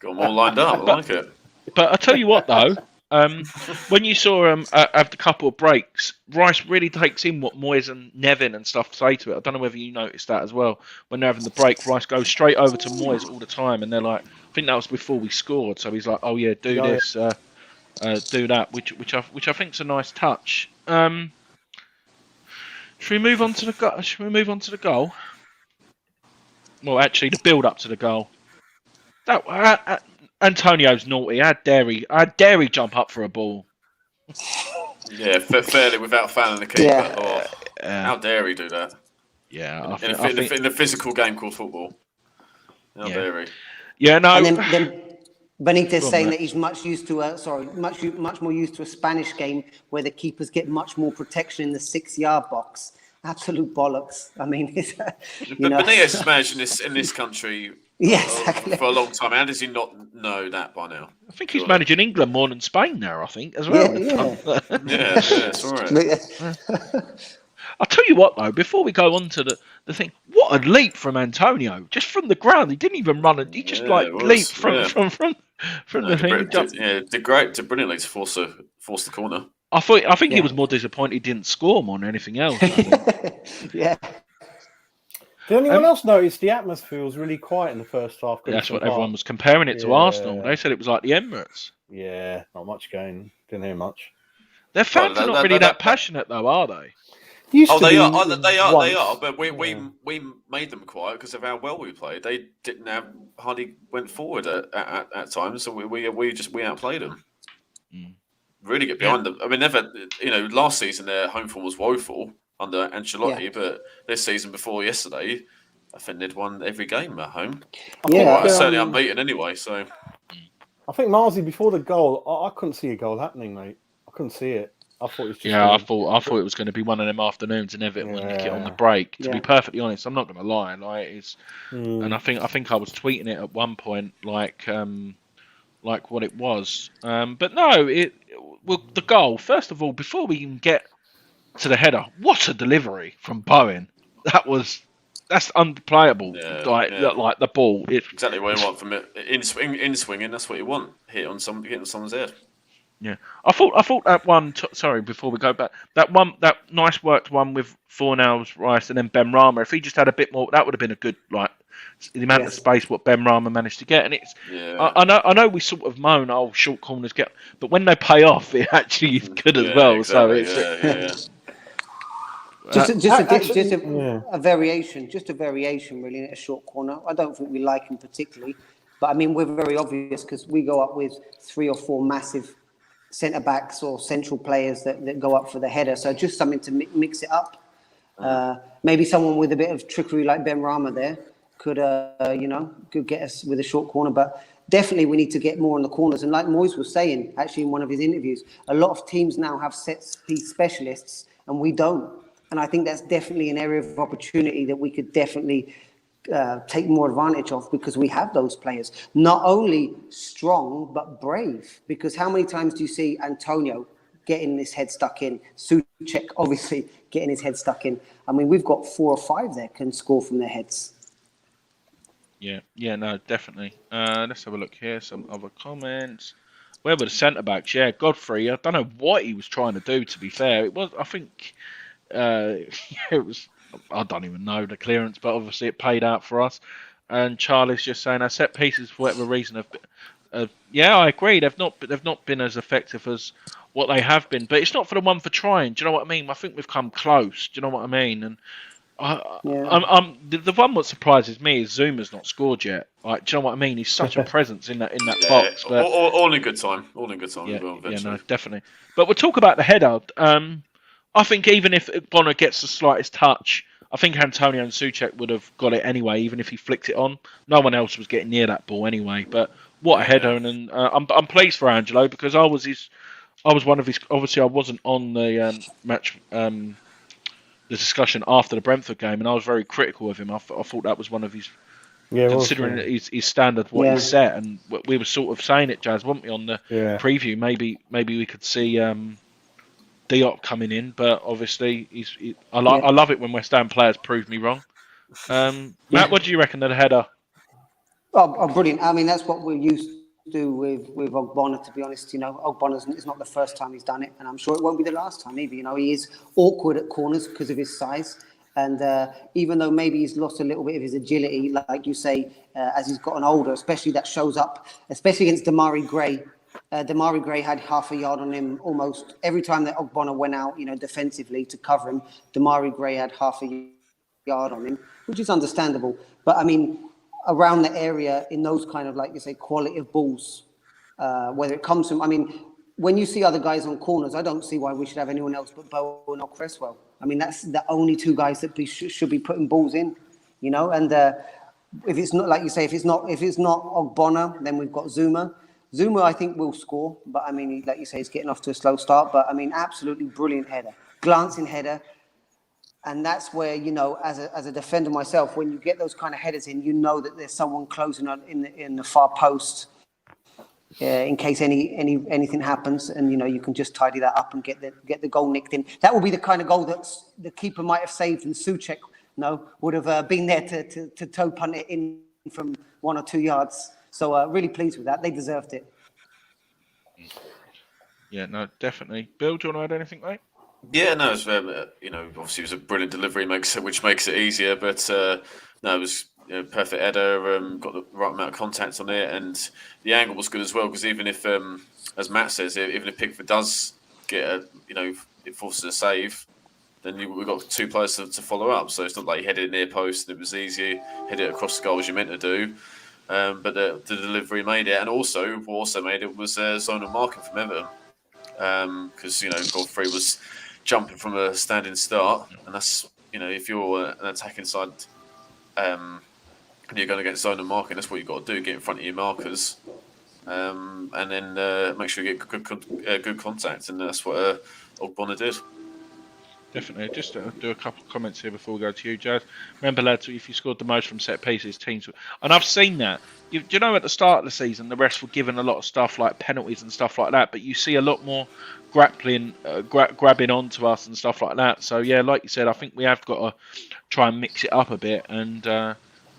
them all lined up. I like it. But I tell you what, though, when you saw him have the couple of breaks, Rice really takes in what Moyes and Nevin and stuff say to it. I don't know whether you noticed that as well. When they're having the break, Rice goes straight over to Moyes all the time, and they're like, I think that was before we scored. So he's like, "Oh yeah, do this, do that," which I think's a nice touch. Should we move on to the goal? Well, actually, the build up to the goal. That Antonio's naughty. How dare he jump up for a ball? Yeah, fairly without fouling the keeper. Yeah. Oh, how dare he do that? Yeah, In a physical game called football. How dare he? Yeah, no. And then Benitez Go on, saying mate. that he's much more used to a Spanish game where the keepers get much more protection in the 6-yard box. Absolute bollocks. I mean, But Benitez has managed in this country yeah, exactly. for a long time. How does he not know that by now? I think he's managing England more than Spain now. I think as well. Yeah. Yeah, that's all right. I'll tell you what though. Before we go on to the thing, what a leap from Antonio! Just from the ground, he didn't even run. He just leaped from the thing. Did brilliantly to force the corner. I think he was more disappointed he didn't score more than anything else. I think. Yeah. Did anyone else notice the atmosphere was really quiet in the first half? That's what everyone was comparing it to Arsenal. They said it was like the Emirates. Yeah, not much going. Didn't hear much. Their fans are not really that passionate though, are they? They are. But we made them quiet because of how well we played. They hardly went forward at times, so we outplayed them. Really get behind them. I mean, last season their home form was woeful under Ancelotti, but this season before yesterday, I think they'd won every game at home. Certainly unbeaten anyway. So I think Marzi before the goal, I couldn't see a goal happening, mate. I couldn't see it. I thought it was just I thought it was going to be one of them afternoons and Everton would nick it on the break. To be perfectly honest, I'm not going to lie. And I think I was tweeting it at one point, like what it was. But no, the goal. First of all, before we even get to the header, what a delivery from Bowen! That's unplayable. Like the ball. Exactly what you want from it. In swinging, that's what you want. Hitting on someone's head. Yeah, I thought that one. Sorry, before we go back, that nice worked one with Fornals, Rice, and then Benrahma. If he just had a bit more, that would have been a good the amount of space what Benrahma managed to get. And it's, I know we sort of moan, short corners get, but when they pay off, it actually is good as well. Exactly. So it's a variation, really, in a short corner. I don't think we like him particularly, but I mean we're very obvious because we go up with 3 or 4 massive centre backs or central players that go up for the header. So just something to mix it up. Maybe someone with a bit of trickery like Benrahma there could get us with a short corner. But definitely we need to get more in the corners. And like Moyes was saying, actually in one of his interviews, a lot of teams now have set piece specialists and we don't. And I think that's definitely an area of opportunity that we could definitely take more advantage of because we have those players. Not only strong, but brave. Because how many times do you see Antonio getting his head stuck in? Soucek, obviously, getting his head stuck in. I mean, we've got 4 or 5 there can score from their heads. Yeah, no, definitely. Let's have a look here. Some other comments. Where were the centre-backs? Yeah, Godfrey. I don't know what he was trying to do, to be fair. It was, I think, it was... I don't even know the clearance, but obviously it paid out for us. And Charlie's just saying our set pieces, for whatever reason, have I agree. They've not been as effective as what they have been. But it's not for the one for trying. Do you know what I mean? I think we've come close. Do you know what I mean? And The one what surprises me is Zouma's not scored yet. Like, do you know what I mean? He's such a presence in that box. But all in good time. All in good time yeah, as well. Eventually. no, definitely. But we'll talk about the header. I think even if Ogbonna gets the slightest touch, I think Antonio and Soucek would have got it anyway, even if he flicked it on. No one else was getting near that ball anyway. But what a header! And I'm pleased for Angelo because I was one of his. Obviously, I wasn't on the match. The discussion after the Brentford game, and I was very critical of him. I thought that was one of his, considering his standard, what he set, and we were sort of saying it, Jazz, weren't we, on the preview? Maybe we could see Diop coming in, but obviously I love it when West Ham players prove me wrong. Matt, what do you reckon of the header? Oh, brilliant! I mean, that's what we're used to do with Ogbonna. To be honest, Ogbonna is not the first time he's done it, and I'm sure it won't be the last time either. He is awkward at corners because of his size, and even though maybe he's lost a little bit of his agility, like you say, as he's gotten older, especially that shows up, especially against Demarai Gray. Demarai Gray had half a yard on him almost every time that Ogbonna went out, defensively to cover him. Demarai Gray had half a yard on him, which is understandable. But I mean, around the area in those kind of, like you say, quality of balls, whether it comes from, I mean, when you see other guys on corners, I don't see why we should have anyone else but Bowen or Cresswell. I mean, that's the only two guys that should be putting balls in, and if it's not, like you say, if it's not Ogbonna, then we've got Zouma. Zouma, I think, will score, but I mean, like you say, he's getting off to a slow start. But I mean, absolutely brilliant header, glancing header, and that's where as a defender myself, when you get those kind of headers in, that there's someone closing on in the far post, in case anything happens, and you can just tidy that up and get the goal nicked in. That will be the kind of goal that the keeper might have saved, and Soucek would have been there to toe punt it in from 1 or 2 yards. So really pleased with that. They deserved it. Yeah, no, definitely. Bill, do you want to add anything, mate? Yeah, no, it's obviously it was a brilliant delivery, which makes it easier. But no, it was perfect header. Got the right amount of contact on it, and the angle was good as well. Because even if, as Matt says, even if Pickford does get it forces a save, then we've got two players to follow up. So it's not like he headed near post and it was easy, head it across the goal as you meant to do. But the delivery made it, and also what also made it was zonal marking from Everton, because Godfrey was jumping from a standing start, and that's if you're an attacking side, and you're going to get zonal marking, that's what you've got to do: get in front of your markers, and then make sure you get good contact, and that's what Ogbonna did. Definitely. Just do a couple of comments here before we go to you, Jazz. Remember, lads, if you scored the most from set pieces, teams... And I've seen that. Do you know at the start of the season, the refs were given a lot of stuff like penalties and stuff like that, but you see a lot more grappling, grabbing onto us and stuff like that. So, yeah, like you said, I think we have got to try and mix it up a bit. And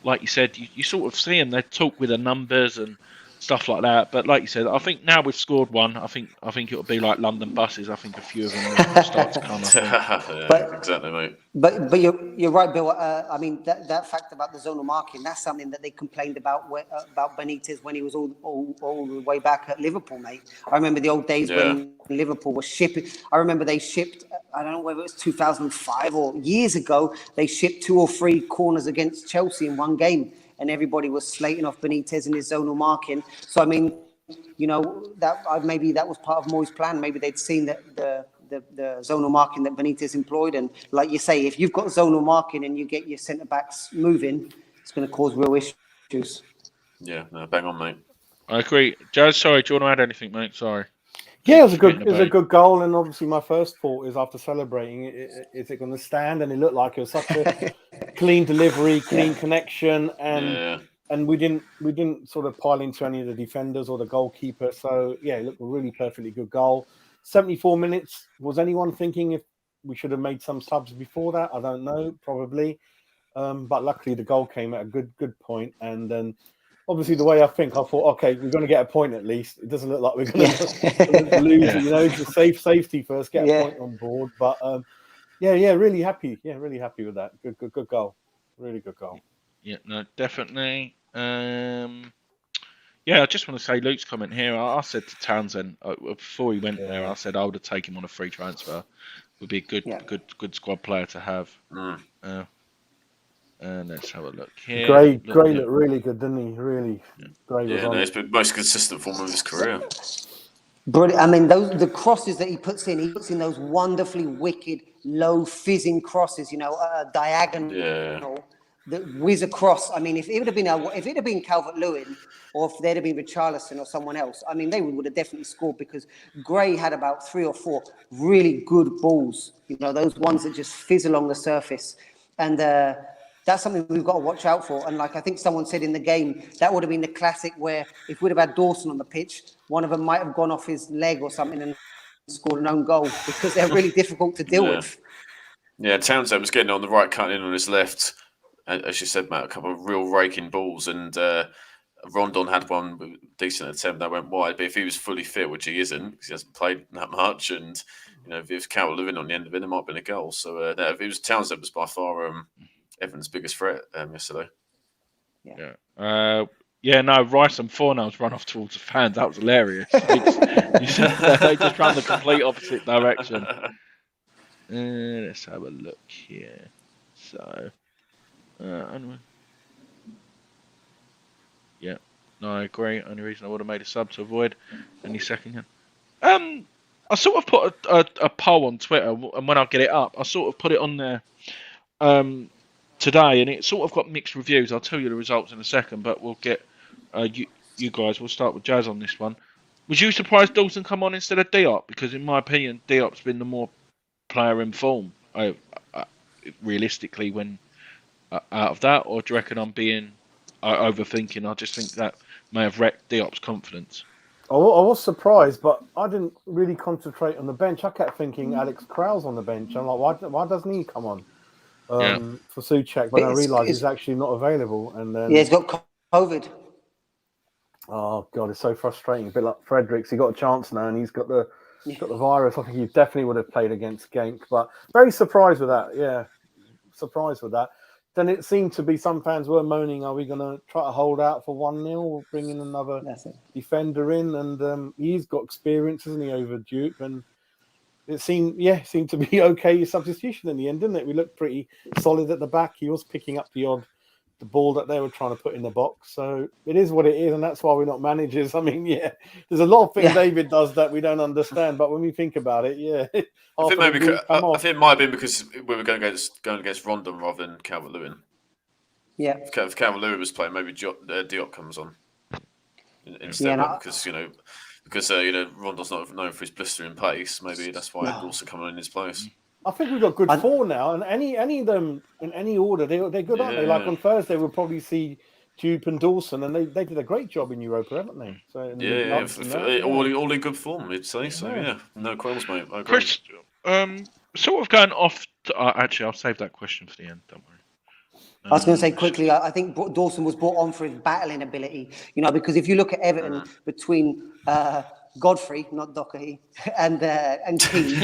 like you said, you sort of see them. They talk with the numbers and stuff like that. But like you said, I think now we've scored one. I think it'll be like London buses. I think a few of them will start to come. Exactly, mate. But you're right, Bill. I mean that fact about the zonal marking, that's something that they complained about Benitez when he was all the way back at Liverpool, mate. I remember the old days when Liverpool was shipping. I remember they shipped. I don't know whether it was 2005 or years ago. They shipped 2 or 3 corners against Chelsea in one game. And everybody was slating off Benitez and his zonal marking. So I mean, that maybe that was part of Moyes' plan. Maybe they'd seen that the zonal marking that Benitez employed, and like you say, if you've got zonal marking and you get your centre backs moving, it's going to cause real issues. Yeah, no, bang on, mate. I agree. Jazz, sorry, do you want to add anything, mate? Sorry. Yeah, it was a good goal, and obviously my first thought is after celebrating, is it going to stand? And it looked like it was such a clean delivery, clean connection, and we didn't sort of pile into any of the defenders or the goalkeeper. So yeah, it looked a really perfectly good goal. 74 minutes. Was anyone thinking if we should have made some subs before that? I don't know, probably. But luckily the goal came at a good point, and then. Obviously, the way I thought, okay, we're going to get a point at least. It doesn't look like we're going to lose. It's safety first, get a point on board. But really happy. Yeah, really happy with that. Good goal. Really good goal. Yeah, no, definitely. I just want to say Luke's comment here. I said to Townsend before he went there, I said I would have taken him on a free transfer. Would be a good squad player to have. And let's have a look here. Gray looked really good, didn't he? Really, Gray was on it's been most consistent form of his career. Brilliant. I mean, the crosses that he puts in those wonderfully wicked, low fizzing crosses. Diagonal. Yeah. That whiz across. I mean, if it had been Calvert-Lewin, or if there'd have been Richarlison or someone else, I mean, they would have definitely scored because Gray had about 3 or 4 really good balls. Those ones that just fizz along the surface, and that's something we've got to watch out for. And like I think someone said in the game, that would have been the classic where if we'd have had Dawson on the pitch, one of them might have gone off his leg or something and scored an own goal because they're really difficult to deal with. Yeah, Townsend was getting on the right, cutting in on his left. As you said, Matt, a couple of real raking balls, and Rondon had one with a decent attempt that went wide. But if he was fully fit, which he isn't, because he hasn't played that much, and if it was Calvert-Lewin on the end of it, there might have been a goal. So if it was Townsend, was by far Everton's biggest threat yesterday. No, Rice and Fornals run off towards the fans. That was hilarious. They just ran the complete opposite direction. Let's have a look here. So. Anyway. Yeah, no, I agree. Only reason I would have made a sub to avoid any second hand. I sort of put a poll on Twitter, and when I get it up, I sort of put it on there today, and it sort of got mixed reviews. I'll tell you the results in a second, but we'll get you guys. We'll start with Jazz on this one. Was you surprised Dawson come on instead of Diop? Because in my opinion, Diop's been the more player in form. Realistically, when out of that, or do you reckon I'm being overthinking? I just think that may have wrecked Diop's confidence. I was surprised, but I didn't really concentrate on the bench. I kept thinking Alex Krau's on the bench. I'm like, why doesn't he come on for Soucek? But I realised he's actually not available. And then he's got COVID. Oh God, it's so frustrating. A bit like Fredericks, he got a chance now, and he's got the virus. I think he definitely would have played against Genk, but very surprised with that. Yeah, surprised with that. Then it seemed to be some fans were moaning, are we going to try to hold out for 1-0 or bring in another defender in? And he's got experience, hasn't he, over Duke? And it seemed to be okay substitution in the end, didn't it? We looked pretty solid at the back. He was picking up the ball that they were trying to put in the box. So it is what it is, and that's why we're not managers. I mean, there's a lot of things David does that we don't understand, but when we think about it, I think it might have been because we were going against Rondon rather than Calvert-Lewin. Yeah. If Calvert-Lewin was playing, maybe Diop comes on instead, because Rondon's not known for his blistering pace. Maybe that's why Dawson coming in his place. I think we've got good four now, and any of them in any order, they're good, aren't they? Like on Thursday, we'll probably see Dupe and Dawson, and they did a great job in Europa, haven't they? So all in good form, we'd say. So no qualms, mate. I agree. Chris, sort of going off. Actually, I'll save that question for the end. Don't worry. I was going to say quickly, I think Dawson was brought on for his battling ability. Because if you look at Everton between Godfrey, not Doucoure, and Keane,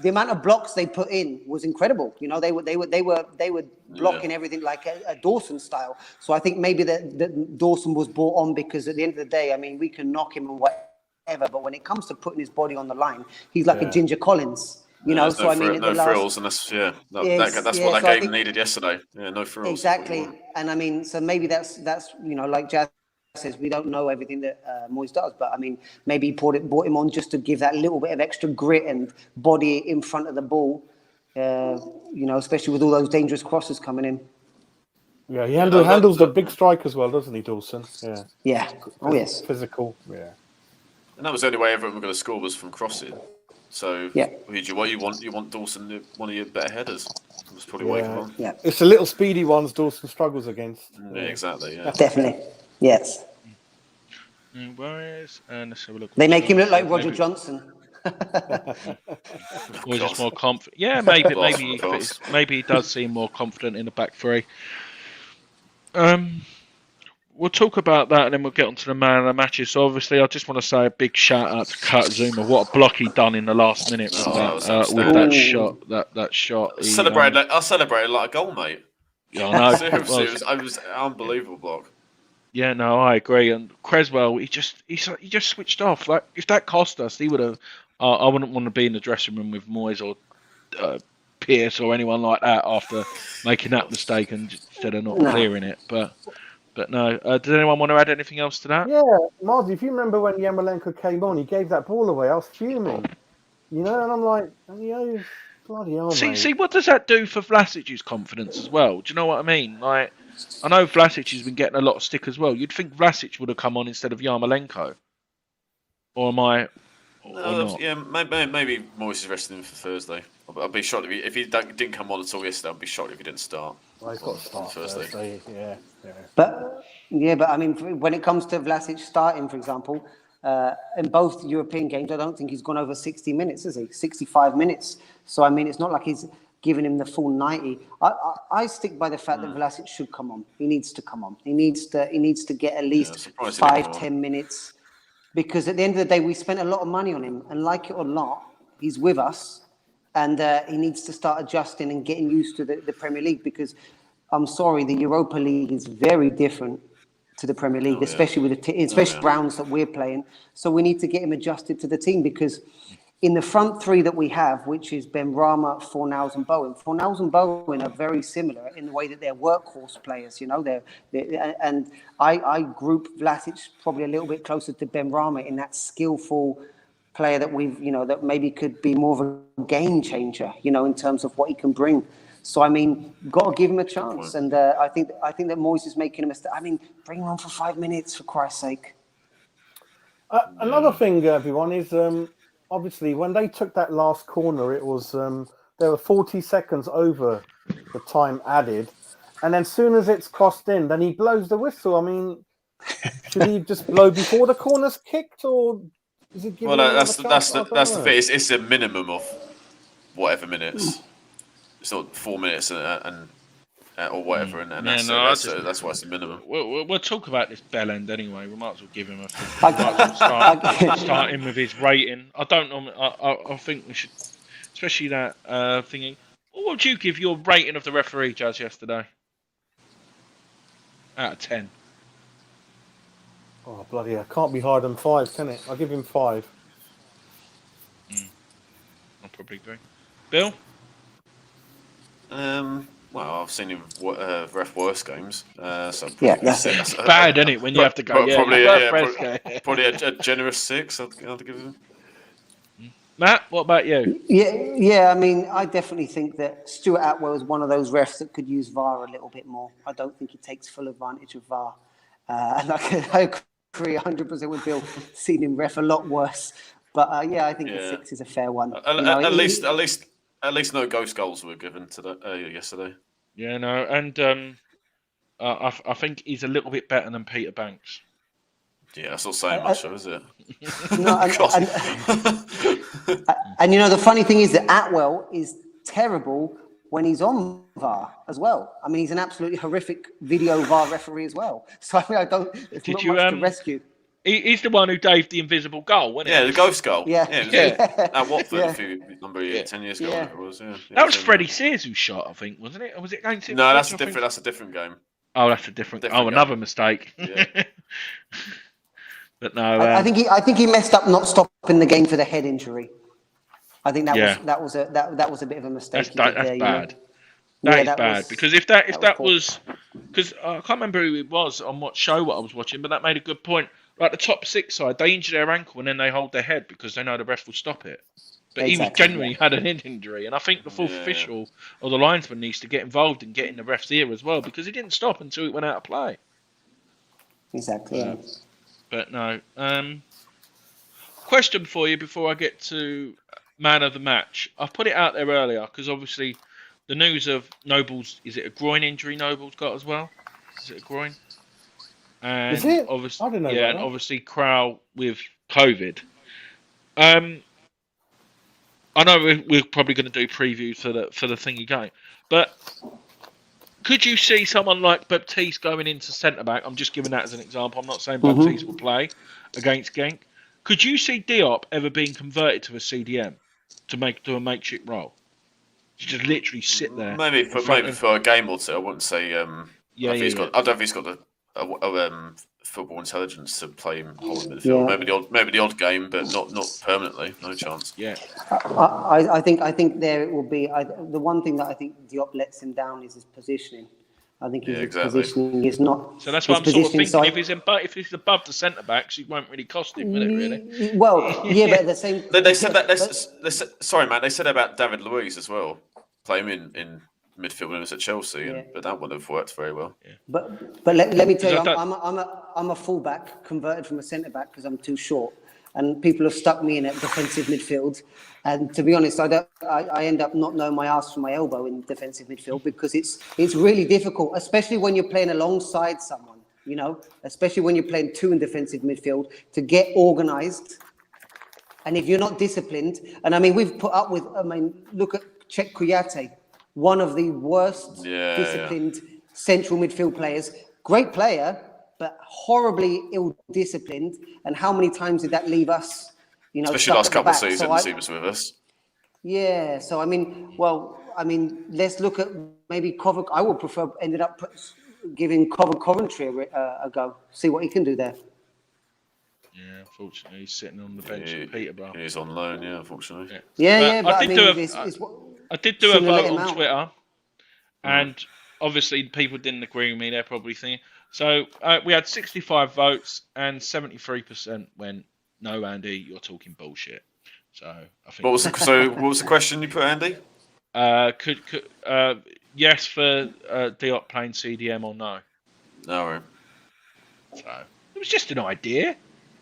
the amount of blocks they put in was incredible. They were blocking everything like a Dawson style. So I think maybe that Dawson was brought on because at the end of the day, I mean, we can knock him and whatever, but when it comes to putting his body on the line, he's like a Ginger Collins. No frills, and that's what that game needed yesterday. Yeah, no frills. Exactly, and I mean, so maybe that's like Jazz says, we don't know everything that Moyes does, but I mean, maybe he brought him on just to give that little bit of extra grit and body in front of the ball. Especially with all those dangerous crosses coming in. Yeah, he handles the big strike as well, doesn't he, Dawson? Yeah. Yeah. Oh yes. Physical. Yeah. And that was the only way Everton were going to score was from crossing. So, what you want Dawson, one of your better headers. That's probably why you come on. Yeah. It's the little speedy ones Dawson struggles against. Yeah, exactly. Yeah. Definitely. Yes. Whereas, let's have a look. They make him look like Roger Johnson. Or just more confident. Yeah, maybe he does seem more confident in the back three. We'll talk about that and then we'll get on to the man of the matches. So obviously, I just want to say a big shout out to Kurt Zouma. What a block he done in the last minute with that shot. That shot. I celebrated like a goal, mate. Yeah, I know. Seriously, it was an unbelievable block. Yeah, no, I agree. And Cresswell, he just switched off. Like if that cost us, he would have. I wouldn't want to be in the dressing room with Moyes or Pierce or anyone like that after making that mistake and instead of not clearing it. But no. Does anyone want to add anything else to that? Yeah, Marzi, if you remember when Yarmolenko came on, he gave that ball away. I was fuming, and I'm like, bloody hell, mate. See, what does that do for Vlasic's confidence as well? Do you know what I mean? Like, I know Vlasic has been getting a lot of stick as well. You'd think Vlasic would have come on instead of Yarmolenko, or am I? Not? Yeah, maybe Moyes is resting him for Thursday. I'll be shocked if he didn't come on at all yesterday. I'd be shocked if he didn't start. Well, he's got to start Thursday. Yeah. But I mean, when it comes to Vlasic starting, for example, in both European games, I don't think he's gone over 60 minutes, has he? 65 minutes. So I mean, it's not like he's giving him the full 90. I stick by the fact that Vlasic should come on. He needs to come on. He needs to get at least 5-10 minutes. Because at the end of the day, we spent a lot of money on him, and like it or not, he's with us, and he needs to start adjusting and getting used to the Premier League. Because I'm sorry, the Europa League is very different to the Premier League, especially with the rounds that we're playing. So we need to get him adjusted to the team, because in the front three that we have, which is Benrahma, Fornals and Bowen. Fornals and Bowen are very similar in the way that they're workhorse players, and I group Vlasic probably a little bit closer to Benrahma in that skillful player that that maybe could be more of a game changer, in terms of what he can bring. So, I mean, got to give him a chance. And I think that Moyes is making a mistake. I mean, bring him on for 5 minutes, for Christ's sake. Another thing, everyone, is obviously when they took that last corner, it was there were 40 seconds over the time added. And then as soon as it's crossed in, then he blows the whistle. I mean, should he just blow before the corner's kicked, or is he giving that's the thing. It's a minimum of whatever minutes. It's not 4 minutes and or whatever, and that's why it's the minimum. We'll talk about this bell end anyway. We might as well give him start him with his rating. I don't know. I think we should, especially that thingy. What would you give your rating of the referee, Jazz, yesterday? Out of 10. Oh, bloody hell. Can't be higher than 5, can it? I'll give him 5. I'll probably agree. Bill? Well, I've seen him ref worse games. So that's bad, isn't it? When you have to go, probably a generous 6. I'd give him. Matt, what about you? Yeah. I mean, I definitely think that Stuart Atwell is one of those refs that could use VAR a little bit more. I don't think he takes full advantage of VAR, and I agree 100% with Bill. Seen him ref a lot worse, but I think the 6 is a fair one. At least no ghost goals were given yesterday. Yeah, no, and I think he's a little bit better than Peter Banks. Yeah, that's not saying much, is it? No, and the funny thing is that Atwell is terrible when he's on VAR as well. I mean, he's an absolutely horrific video VAR referee as well. So I mean, it's not much to rescue. He's the one who gave the invisible goal, wasn't he? Yeah, the ghost goal. Yeah. At Watford a number of years, 10 years ago, it was. Yeah. That was Freddie Sears who shot, I think, wasn't it? Or was it against him? No, that's a different game. Oh, that's a different another mistake. Yeah. But no, I think he messed up not stopping the game for the head injury. I think that was a bit of a mistake. That's bad. That is bad, because if that was because I can't remember who it was on what show I was watching, but that made a good point. Like the top 6 side, they injure their ankle and then they hold their head because they know the ref will stop it. But he was genuinely had an head injury, and I think the fourth official or the linesman needs to get involved in getting the ref's ear as well, because he didn't stop until it went out of play. Exactly. But no. Question for you before I get to man of the match. I've put it out there earlier because obviously the news of Noble's, is it a groin injury Noble's got as well? Is it a groin? And is it? Obviously, I don't know. Yeah, and obviously Crowell with COVID. I know we're probably going to do previews for the thingy game, but could you see someone like Baptiste going into centre back? I'm just giving that as an example. I'm not saying Baptiste will play against Genk. Could you see Diop ever being converted to a CDM to a makeshift role? To just literally sit there. Maybe for a game or two. I wouldn't say. I don't think he's got the football intelligence to play him holding midfield. Yeah. Maybe the odd game, but not permanently. No chance. Yeah. I think there it will be. The one thing that I think Diop lets him down is his positioning. I think his positioning is not. So that's what I'm sort of thinking. So if he's above the centre backs, it won't really cost him, will it? Really? Well, yeah, but at the same. They said that. Sorry, man. They said about David Luiz as well, play him in midfield when he was at Chelsea, but that wouldn't have worked very well. Yeah. But let me tell you, I'm a fullback converted from a centre back because I'm too short, and people have stuck me in at defensive midfield. And to be honest, I end up not knowing my arse from my elbow in defensive midfield because it's really difficult, especially when you're playing alongside someone. Especially when you're playing two in defensive midfield, to get organised. And if you're not disciplined, and I mean, we've put up with, look at Czech Kouyaté, one of the worst disciplined central midfield players. Great player, but horribly ill-disciplined. And how many times did that leave us? Especially last couple of seasons, he was with us. Yeah, so let's look at maybe Coventry. I would prefer ended up giving Coventry a go. See what he can do there. Yeah, unfortunately, he's sitting on the bench at Peterborough. He's on loan, unfortunately. Yeah, but I did do a vote on Twitter, and obviously people didn't agree with me. They're probably thinking. So we had 65 votes, and 73% went, "No, Andy, you're talking bullshit." So I think. What was the question you put, Andy? Yes for Diop playing CDM or no? No. Right. So it was just an idea.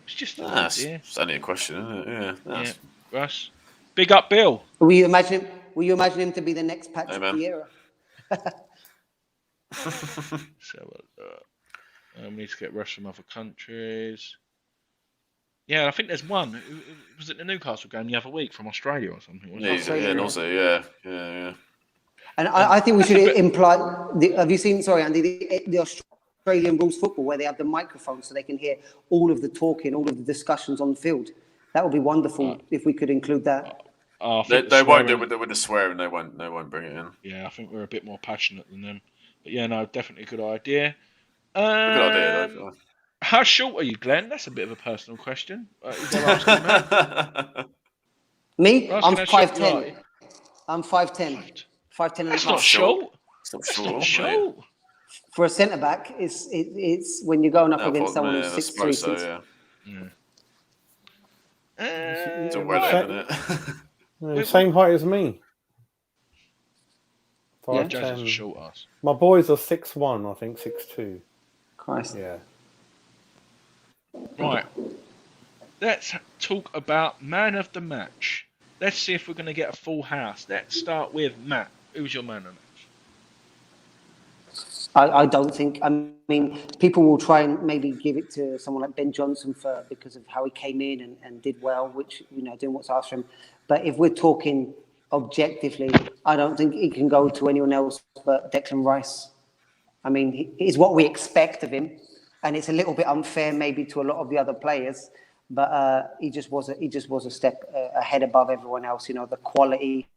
It's just an idea. It's only a question, isn't it? Yeah. Russ. Big up, Bill. Will you imagine him to be the next Patrick Vieira? So we need to get Russ from other countries. Yeah, I think there's one. Was it the Newcastle game the other week from Australia or something? Aussie, yeah. And I think we should imply. Have you seen? Sorry, Andy. The Australian rules football where they have the microphone so they can hear all of the talking, all of the discussions on the field. That would be wonderful if we could include that. They won't do it with the swearing. They won't bring it in. Yeah, I think we're a bit more passionate than them. But yeah, no, definitely a good idea. Good idea, though. How short are you, Glenn? That's a bit of a personal question. Is there asking that? Me? I'm 5'10". I'm 5'10". 5'10 and That's not short. It's not short. For a centre back, it's when you're going up against someone who's 6'3". So, it's a isn't it? Same height as me. 5'10". Jazz is a short ass. My boys are 6'1", I think 6'2". Christ. Yeah. Right. Let's talk about man of the match. Let's see if we're going to get a full house. Let's start with Matt. Who's your man of the match? I don't think. I mean, people will try and maybe give it to someone like Ben Johnson because of how he came in and did well, which, doing what's asked from him. But if we're talking objectively, I don't think he can go to anyone else but Declan Rice. I mean, he's what we expect of him, and it's a little bit unfair maybe to a lot of the other players. But he just was a step ahead above everyone else. The quality,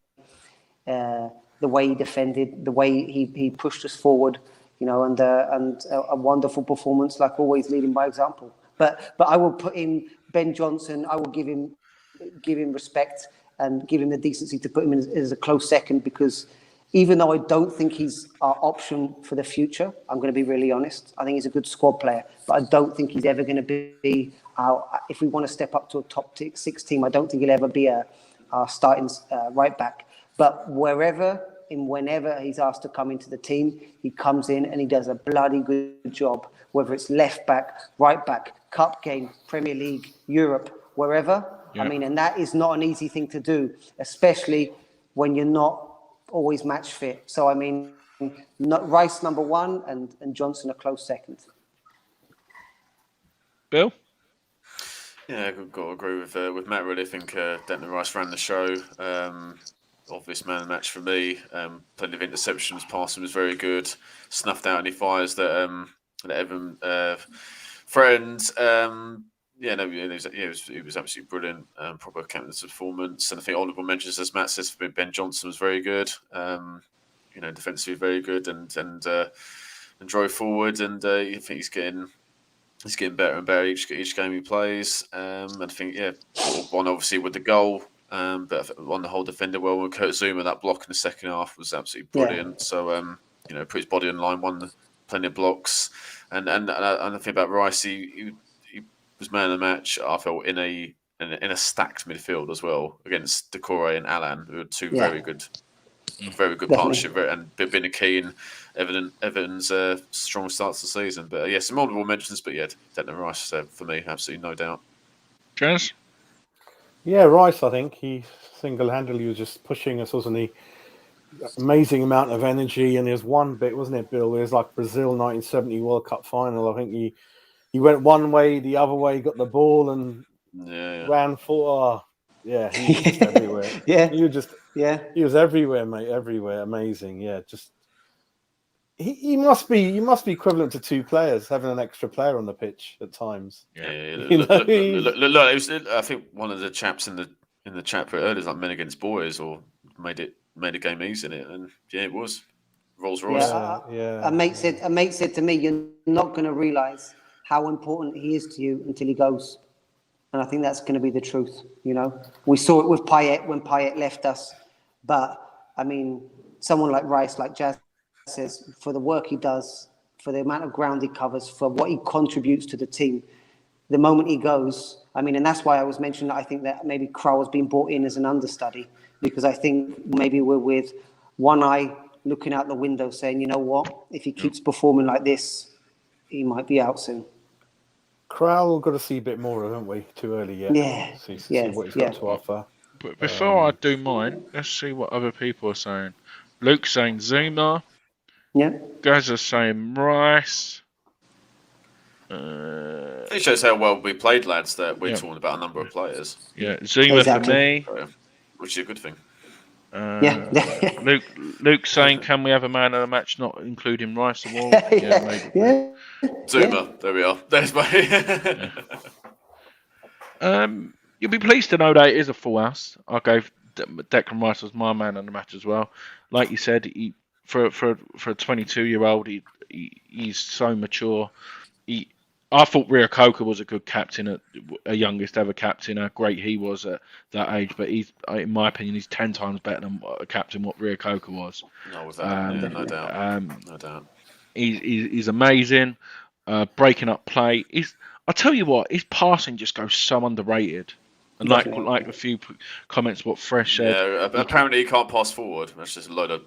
the way he defended, the way he pushed us forward. And a wonderful performance, like always, leading by example. But I will put in Ben Johnson. I will give him respect and give him the decency to put him in as a close second, because even though I don't think he's our option for the future, I'm going to be really honest. I think he's a good squad player, but I don't think he's ever going to be if we want to step up to a top 6 team, I don't think he'll ever be our starting right back. But whenever he's asked to come into the team, he comes in and he does a bloody good job, whether it's left back, right back, cup game, Premier League, Europe, wherever. Yeah. I mean, and that is not an easy thing to do, especially when you're not always match fit. So, I mean, Rice number one and Johnson a close second. Bill? Yeah, I've got to agree with Matt, really. I think Declan Rice ran the show. Obvious man of the match for me. Plenty of interceptions, passing was very good. Snuffed out any fires that Evan threatened. He was absolutely brilliant. Proper captain's performance. And I think honourable mentions, as Matt says, Ben Johnson was very good. Defensively very good. And drove forward. And I think he's getting better and better each game he plays. And I think one obviously with the goal. But on the whole, defender well. With Kurt Zouma, that block in the second half was absolutely brilliant. So put his body in line, won plenty of blocks, and I think about Rice, he was man of the match. I felt in a stacked midfield as well against Doucoure and Allan, who were two very good partnership, and been a Keane, Everton's strong starts to the season. But some multiple mentions, but Declan Rice for me, absolutely no doubt. Jazz? Yeah, Rice, I think he single-handedly was just pushing us, wasn't he? Amazing amount of energy, and there's one bit, wasn't it, Bill? It was like Brazil 1970 World Cup final. I think he went one way, the other way, got the ball, and ran for. He was just everywhere. He was everywhere, mate. Everywhere, amazing. Yeah, just he must be equivalent to two players, having an extra player on the pitch at times. Look, it was, I think one of the chaps in the chat put earlier, like men against boys, or made a game easy in it, and it was Rolls Royce. A mate said to me, "You're not going to realise how important he is to you until he goes," and I think that's going to be the truth. We saw it with Payet when Payet left us, but I mean, someone like Rice, like Jazz says, for the work he does, for the amount of ground he covers, for what he contributes to the team, the moment he goes, I mean, and that's why I was mentioning that I think that maybe Krul has been brought in as an understudy, because I think maybe we're with one eye looking out the window saying, you know what, if he keeps performing like this, he might be out soon. Krul, we've got to see a bit more, haven't we? Too early yet. See what he's got to offer. But before I do mine, let's see what other people are saying. Luke's saying Zouma. Yeah. Gaz is saying Rice. It shows how well we played, lads, that we're talking about a number of players. Yeah, Zouma for me. Which is a good thing. Luke saying, can we have a man of the match not including Rice Award? Maybe. Zouma, there we are. There's my... You'll be pleased to know that it is a full house. I gave Declan Rice as my man of the match as well. Like you said, for a 22-year-old, he's so mature. I thought Rio Coca was a good captain, a youngest ever captain. How great he was at that age, but in my opinion, he's 10 times better than a captain what Rio Coca was. No doubt. No doubt. He's amazing. Breaking up play. I tell you what, his passing just goes so underrated. And like a few comments what Fresh said. Yeah, apparently he can't pass forward. That's just a load of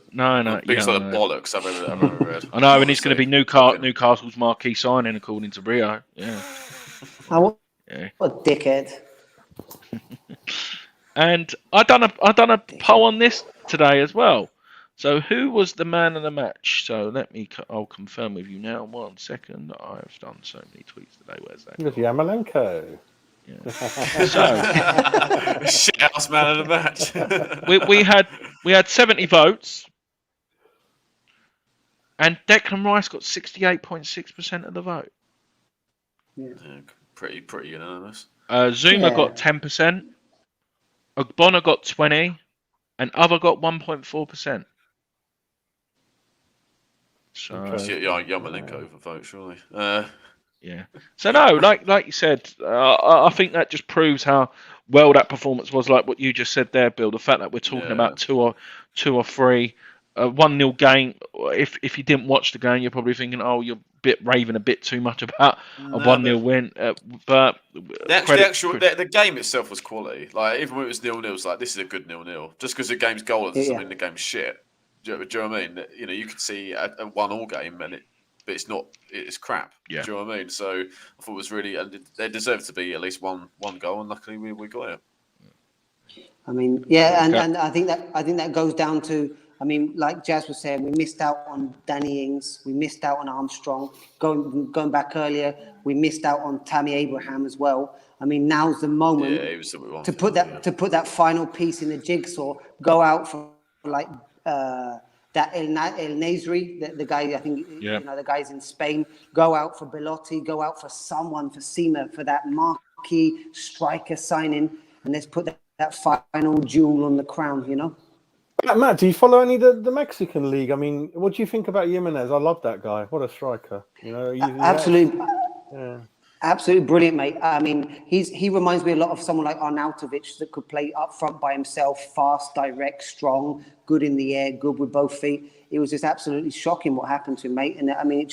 biggest load of bollocks I've ever read. I know, and he's going to be Newcastle's marquee signing according to Rio. Yeah. What a dickhead. And I done a poll on this today as well. So who was the man of the match? So I'll confirm with you now. 1 second. I've done so many tweets today. Where's that? It was Yarmolenko. Yeah. So shit house man of the match. we had 70 votes, and Declan Rice got 68.6% of the vote. Yeah, pretty unanimous. Zouma got 10%, Ogbonna got 20%, and other got 1.4%. So Yarmolenko over vote, surely. Yeah. So no, like you said, I think that just proves how well that performance was. Like what you just said there, Bill. The fact that we're talking about two or three, 1-0 game. If you didn't watch the game, you're probably thinking, oh, you're raving a bit too much about a 1-0 win. But the game itself was quality. Like even when it was 0-0, it was like this is a good 0-0. Just because the game's goalless doesn't mean the game's shit. Do you know what I mean? You could see a 1-1 game but it's not. It's crap. Yeah. Do you know what I mean? So I thought it was really. They deserved to be at least one goal, and luckily we got it. I mean, and I think that goes down to. I mean, like Jazz was saying, we missed out on Danny Ings, we missed out on Armstrong. Going back earlier, we missed out on Tammy Abraham as well. I mean, now's the moment to put that final piece in the jigsaw. Go out for like. That El Nasri, the guy, I think, the guys in Spain, go out for Belotti, go out for someone, for Seema, for that marquee striker signing, and let's put that final jewel on the crown, Matt, do you follow any of the Mexican league? I mean, what do you think about Jimenez? I love that guy. What a striker! You know, Absolutely. Yeah. Absolutely brilliant, mate. I mean, he reminds me a lot of someone like Arnautovic that could play up front by himself, fast, direct, strong, good in the air, good with both feet. It was just absolutely shocking what happened to him, mate. And I mean,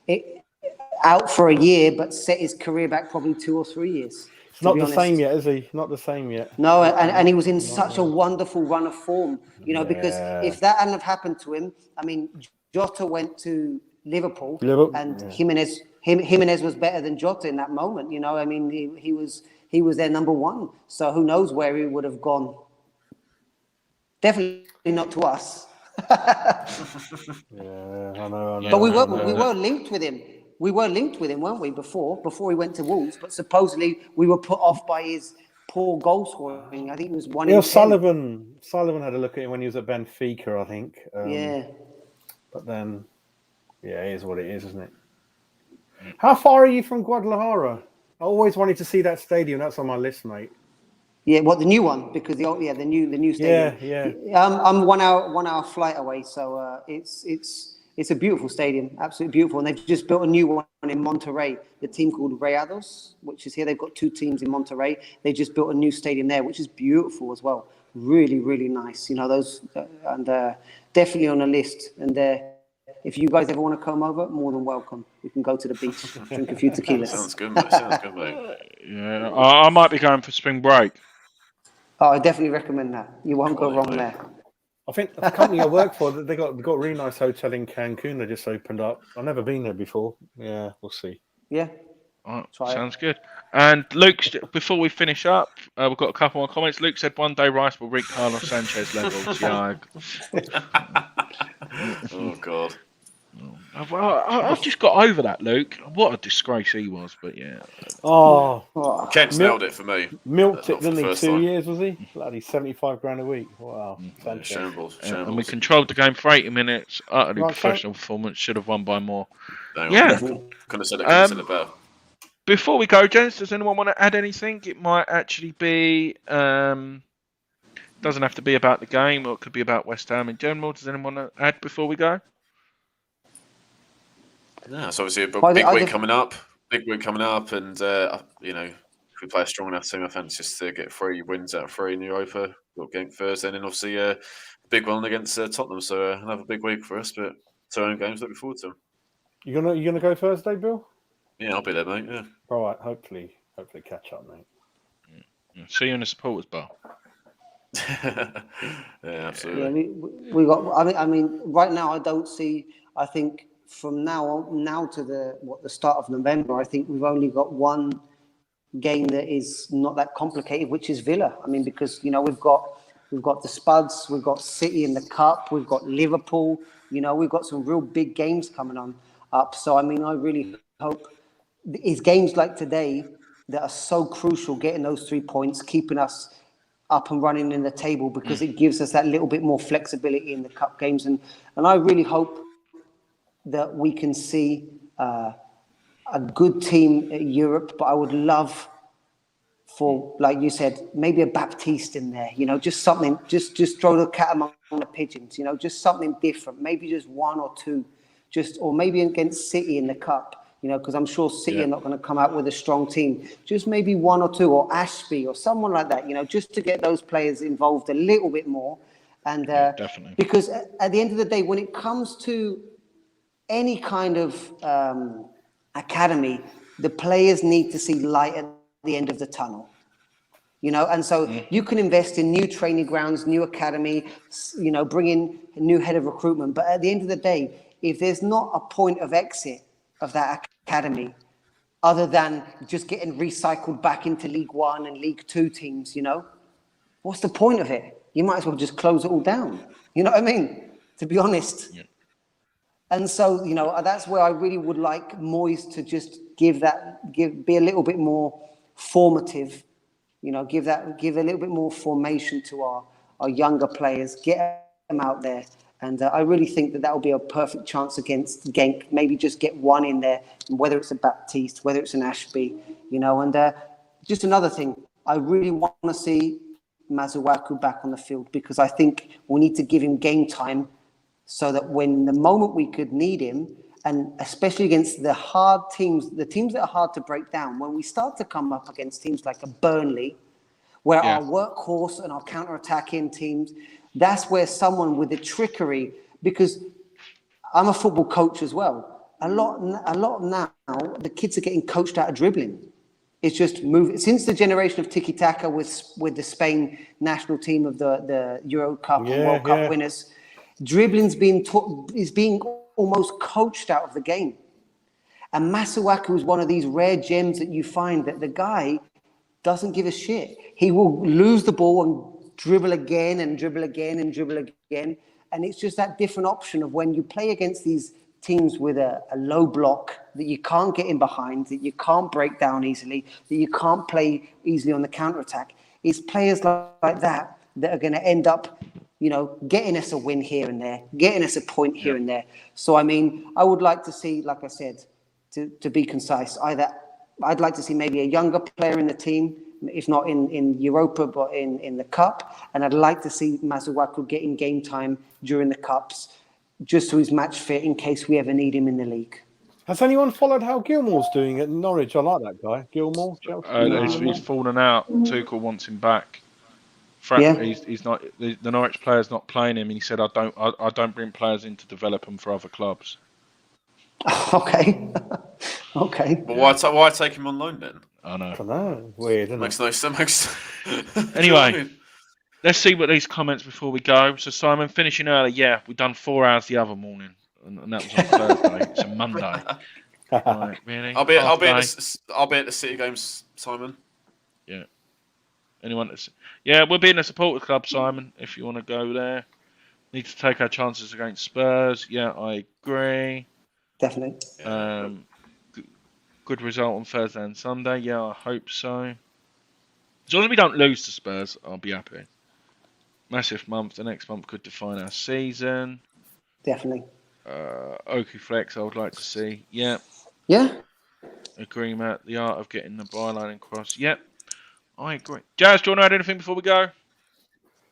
it out for a year, but set his career back probably 2 or 3 years. It's not the same yet, is he? Not the same yet. No, and he was in such a wonderful run of form, you know, because Yeah. if that hadn't have happened to him, I mean, Jota went to Liverpool, and Jimenez was better than Jota in that moment, you know. I mean, he was their number one. So who knows where he would have gone? Definitely not to us. Yeah, I know. But we were linked with him. We were linked with him, weren't we, before he went to Wolves? But supposedly we were put off by his poor goal scoring. I think it was 1 in 10. Sullivan had a look at him when he was at Benfica, I think. But then, yeah, it is what it is, isn't it? How far are you from Guadalajara? I always wanted to see that stadium. That's on my list, mate. Yeah, what, the new one? Because the new stadium. Yeah. I'm 1 hour flight away, so it's a beautiful stadium, absolutely beautiful. And they've just built a new one in Monterrey. The team called Rayados, which is here. They've got 2 teams in Monterrey. They just built a new stadium there, which is beautiful as well. Really, really nice. You know, those and definitely on a list. And if you guys ever want to come over, more than welcome. We can go to the beach, drink a few tequilas. Sounds good, mate. Yeah, I might be going for spring break. Oh, I definitely recommend that. You won't go wrong there. I think the company I work for, they got a really nice hotel in Cancun. They just opened up. I've never been there before. Yeah, we'll see. Yeah. All right, sounds good. And Luke, before we finish up, we've got a couple more comments. Luke said one day Rice will reach Carlos Sanchez levels. Yeah. Oh God. I've just got over that, Luke. What a disgrace he was, but yeah. Oh, Kent's nailed it for me. Milked it, Not for didn't the he? first 2 time. years, was he? Bloody 75 grand a week. Wow. Shambles. And we controlled the game for 80 minutes. Utterly Right, professional performance. Should have won by more. Yeah. Couldn't have said it better. Before we go, gents, does anyone want to add anything? It might actually be... doesn't have to be about the game, or it could be about West Ham in general. Does anyone want to add before we go? Yeah, it's obviously a big week coming up. And you know, if we play a strong enough team, I fancy just to get 3 wins out of 3 in Europa. We'll get Thursday, and then obviously a big one against Tottenham. So another big week for us, but 2 home games. Looking forward to them. You gonna go Thursday, Bill? Yeah, I'll be there, mate. Yeah. All right. Hopefully catch up, mate. See you in the supporters bar. Yeah, absolutely. Yeah, we got. I mean, right now I don't see. I think from now to the start of November, I think we've only got one game that is not that complicated, which is Villa. I mean, because you know we've got the Spuds, we've got City in the Cup, we've got Liverpool. You know, we've got some real big games coming up. So I mean, I really hope it's games like today that are so crucial, getting those 3 points, keeping us up and running in the table, because it gives us that little bit more flexibility in the cup games. And I really hope that we can see a good team at Europe, but I would love for, like you said, maybe a Baptiste in there, you know, just something, just throw the cat among the pigeons, you know, just something different, maybe just 1 or 2, or maybe against City in the cup. You know, because I'm sure City are not going to come out with a strong team. Just maybe 1 or 2, or Ashby or someone like that, you know, just to get those players involved a little bit more. And definitely. Because at the end of the day, when it comes to any kind of academy, the players need to see light at the end of the tunnel. You know, and so you can invest in new training grounds, new academy, you know, bring in a new head of recruitment. But at the end of the day, if there's not a point of exit of that academy, other than just getting recycled back into League One and League Two teams, you know, what's the point of it? You might as well just close it all down. You know what I mean? To be honest. Yeah. And so, you know, that's where I really would like Moyes to just be a little bit more formative. You know, give a little bit more formation to our younger players, get them out there. And I really think that will be a perfect chance against Genk. Maybe just get 1 in there, whether it's a Baptiste, whether it's an Ashby, you know. And just another thing, I really want to see Masuaku back on the field, because I think we need to give him game time so that when the moment we could need him, and especially against the hard teams, the teams that are hard to break down, when we start to come up against teams like a Burnley, where our workhorse and our counter-attacking teams, that's where someone with the trickery, because I'm a football coach as well. A lot now, the kids are getting coached out of dribbling. It's just moved since the generation of tiki taka with the Spain national team of the Euro Cup and World Cup winners. Dribbling's is being almost coached out of the game. And Masuaku is one of these rare gems that you find that the guy doesn't give a shit. He will lose the ball and dribble again and dribble again and dribble again. And it's just that different option of when you play against these teams with a low block that you can't get in behind, that you can't break down easily, that you can't play easily on the counter-attack. It's players like that are going to end up, getting us a win here and there, getting us a point here and there. So, I mean, I would like to see, like I said, to be concise, either I'd like to see maybe a younger player in the team, if not in Europa, but in the Cup. And I'd like to see Masuaku getting game time during the Cups, just so he's match fit in case we ever need him in the league. Has anyone followed how Gilmore's doing at Norwich? I like that guy. Gilmore? He's fallen out. Tuchel wants him back. He's not. The Norwich player's not playing him, and he said, "I don't bring players in to develop them for other clubs." Okay. Okay. But why take him on loan then? I don't know. Weird, isn't Makes no sense. Anyway, let's see what these comments before we go. So Simon, finishing early. Yeah, we done 4 hours the other morning, and that was on Thursday. It's a Monday. Right, really? I'll be at the City games, Simon. Yeah. Anyone? We'll be in the supporters club, Simon. If you want to go there, need to take our chances against Spurs. Yeah, I agree. Definitely. Good result on Thursday and Sunday. Yeah, I hope so. As long as we don't lose to Spurs, I'll be happy. Massive month. The next month could define our season. Definitely. Oku Flex, I would like to see. Yeah. Yeah. Agree, Matt. The art of getting the byline across. Yep. I agree. Jazz, do you want to add anything before we go?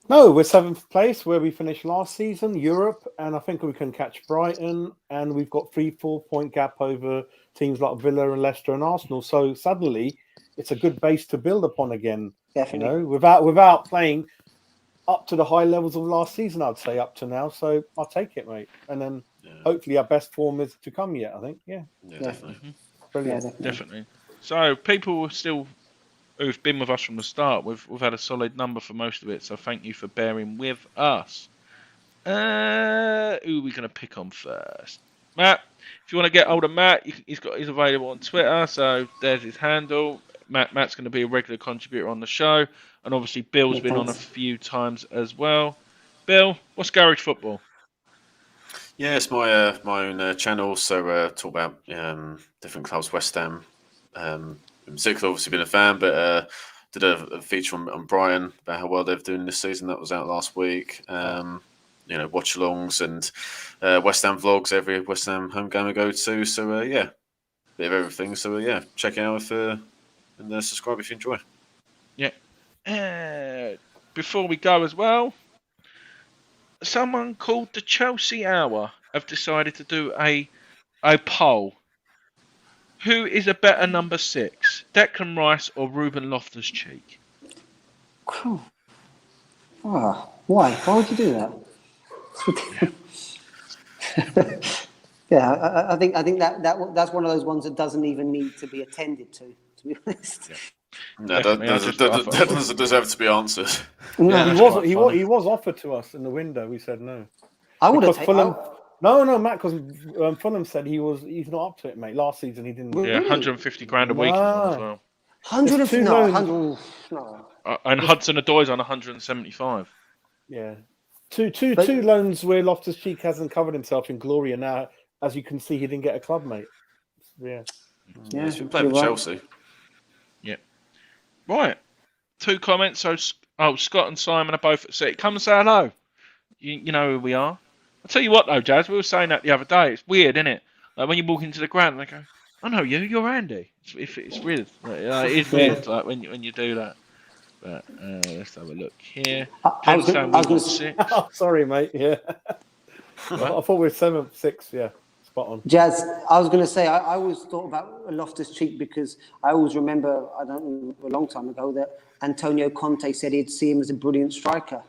No, we're 7th place where we finished last season, Europe, and I think we can catch Brighton, and we've got 3-4 point gap over teams like Villa and Leicester and Arsenal. So suddenly, it's a good base to build upon again. Definitely. Without playing up to the high levels of last season, I'd say up to now. So I'll take it, mate. And then hopefully our best form is to come yet, I think. Yeah, definitely. Mm-hmm. Brilliant. Yeah, Definitely. So people still who've been with us from the start, we've had a solid number for most of it, so thank you for bearing with us. Who are we going to pick on first? Matt, if you want to get hold of Matt, he's available on Twitter, so there's his handle. Matt's going to be a regular contributor on the show, and obviously Bill's been on a few times as well. Bill, what's Garage Football? Yeah, it's my own channel, so talk about different clubs, West Ham. In particular, obviously been a fan, but did a feature on Brighton about how well they're doing this season. That was out last week. Watch-alongs and West Ham vlogs every West Ham home game I go to. So bit of everything. So check it out and subscribe if you enjoy. Yeah. Before we go as well, someone called the Chelsea Hour have decided to do a poll. Who is a better number 6, Declan Rice or Ruben Loftus-Cheek? Why? Why would you do that? I think that's one of those ones that doesn't even need to be attended to be honest. Yeah. No, that doesn't deserve to be answered. No, he was offered to us in the window. We said no. I would have taken. No, Matt, because Fulham said he's not up to it, mate. Last season he didn't. Yeah, 150 grand a week as well. 100 no. And Hudson-Odoi's on 175. Yeah, two loans where Loftus-Cheek hasn't covered himself in glory, and now, as you can see, he didn't get a club, mate. Yeah, he's been playing for Chelsea. Yeah. Right. 2 comments. So, Scott and Simon are both at City. Come and say hello. You know who we are. I'll tell you what, though, Jazz, we were saying that the other day. It's weird, isn't it? Like, when you walk into the ground, they go, I know you, you're Andy. It's weird. It is weird, like, when you do that. But let's have a look here. I Pen was gonna- saying I we was want gonna- 6. Oh, sorry, mate. Yeah. I What? thought we were 7-6. Yeah, spot on. Jazz, I was going to say, I always thought about Loftus-Cheek because I always remember, I don't know, a long time ago, that Antonio Conte said he'd see him as a brilliant striker.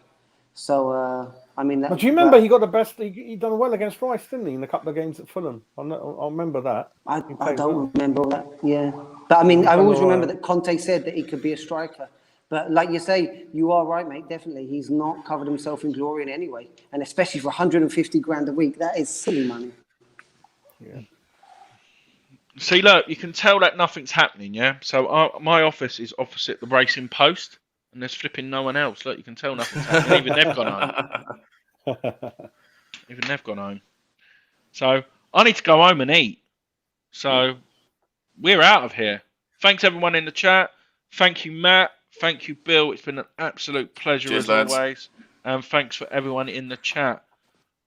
So, I mean... But do you remember he got the best? He done well against Rice, didn't he, in a couple of games at Fulham? I remember that. I played don't well. remember all that, yeah. But I mean, He's I done always all remember right. that Conte said that he could be a striker. But like you say, you are right, mate, definitely. He's not covered himself in glory in any way. And especially for 150 grand a week, that is silly money. Yeah. See, look, you can tell that nothing's happening, yeah? So my office is opposite the Racing Post, and there's flipping no one else. Look, you can tell nothing's happening. Even they've gone home. So I need to go home and eat. So we're out of here. Thanks, everyone in the chat. Thank you, Matt. Thank you, Bill. It's been an absolute pleasure Cheers, as lads. always. And thanks for everyone in the chat.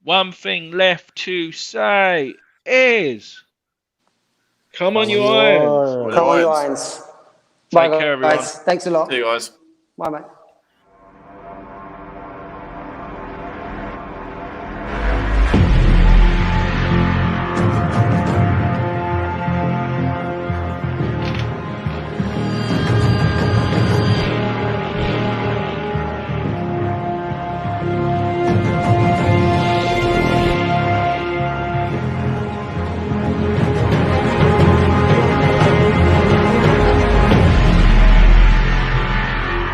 One thing left to say is... Come on, you Irons. Come on, you Irons. Take Bye, care, everyone. guys. Thanks a lot. See you guys. Bye, mate.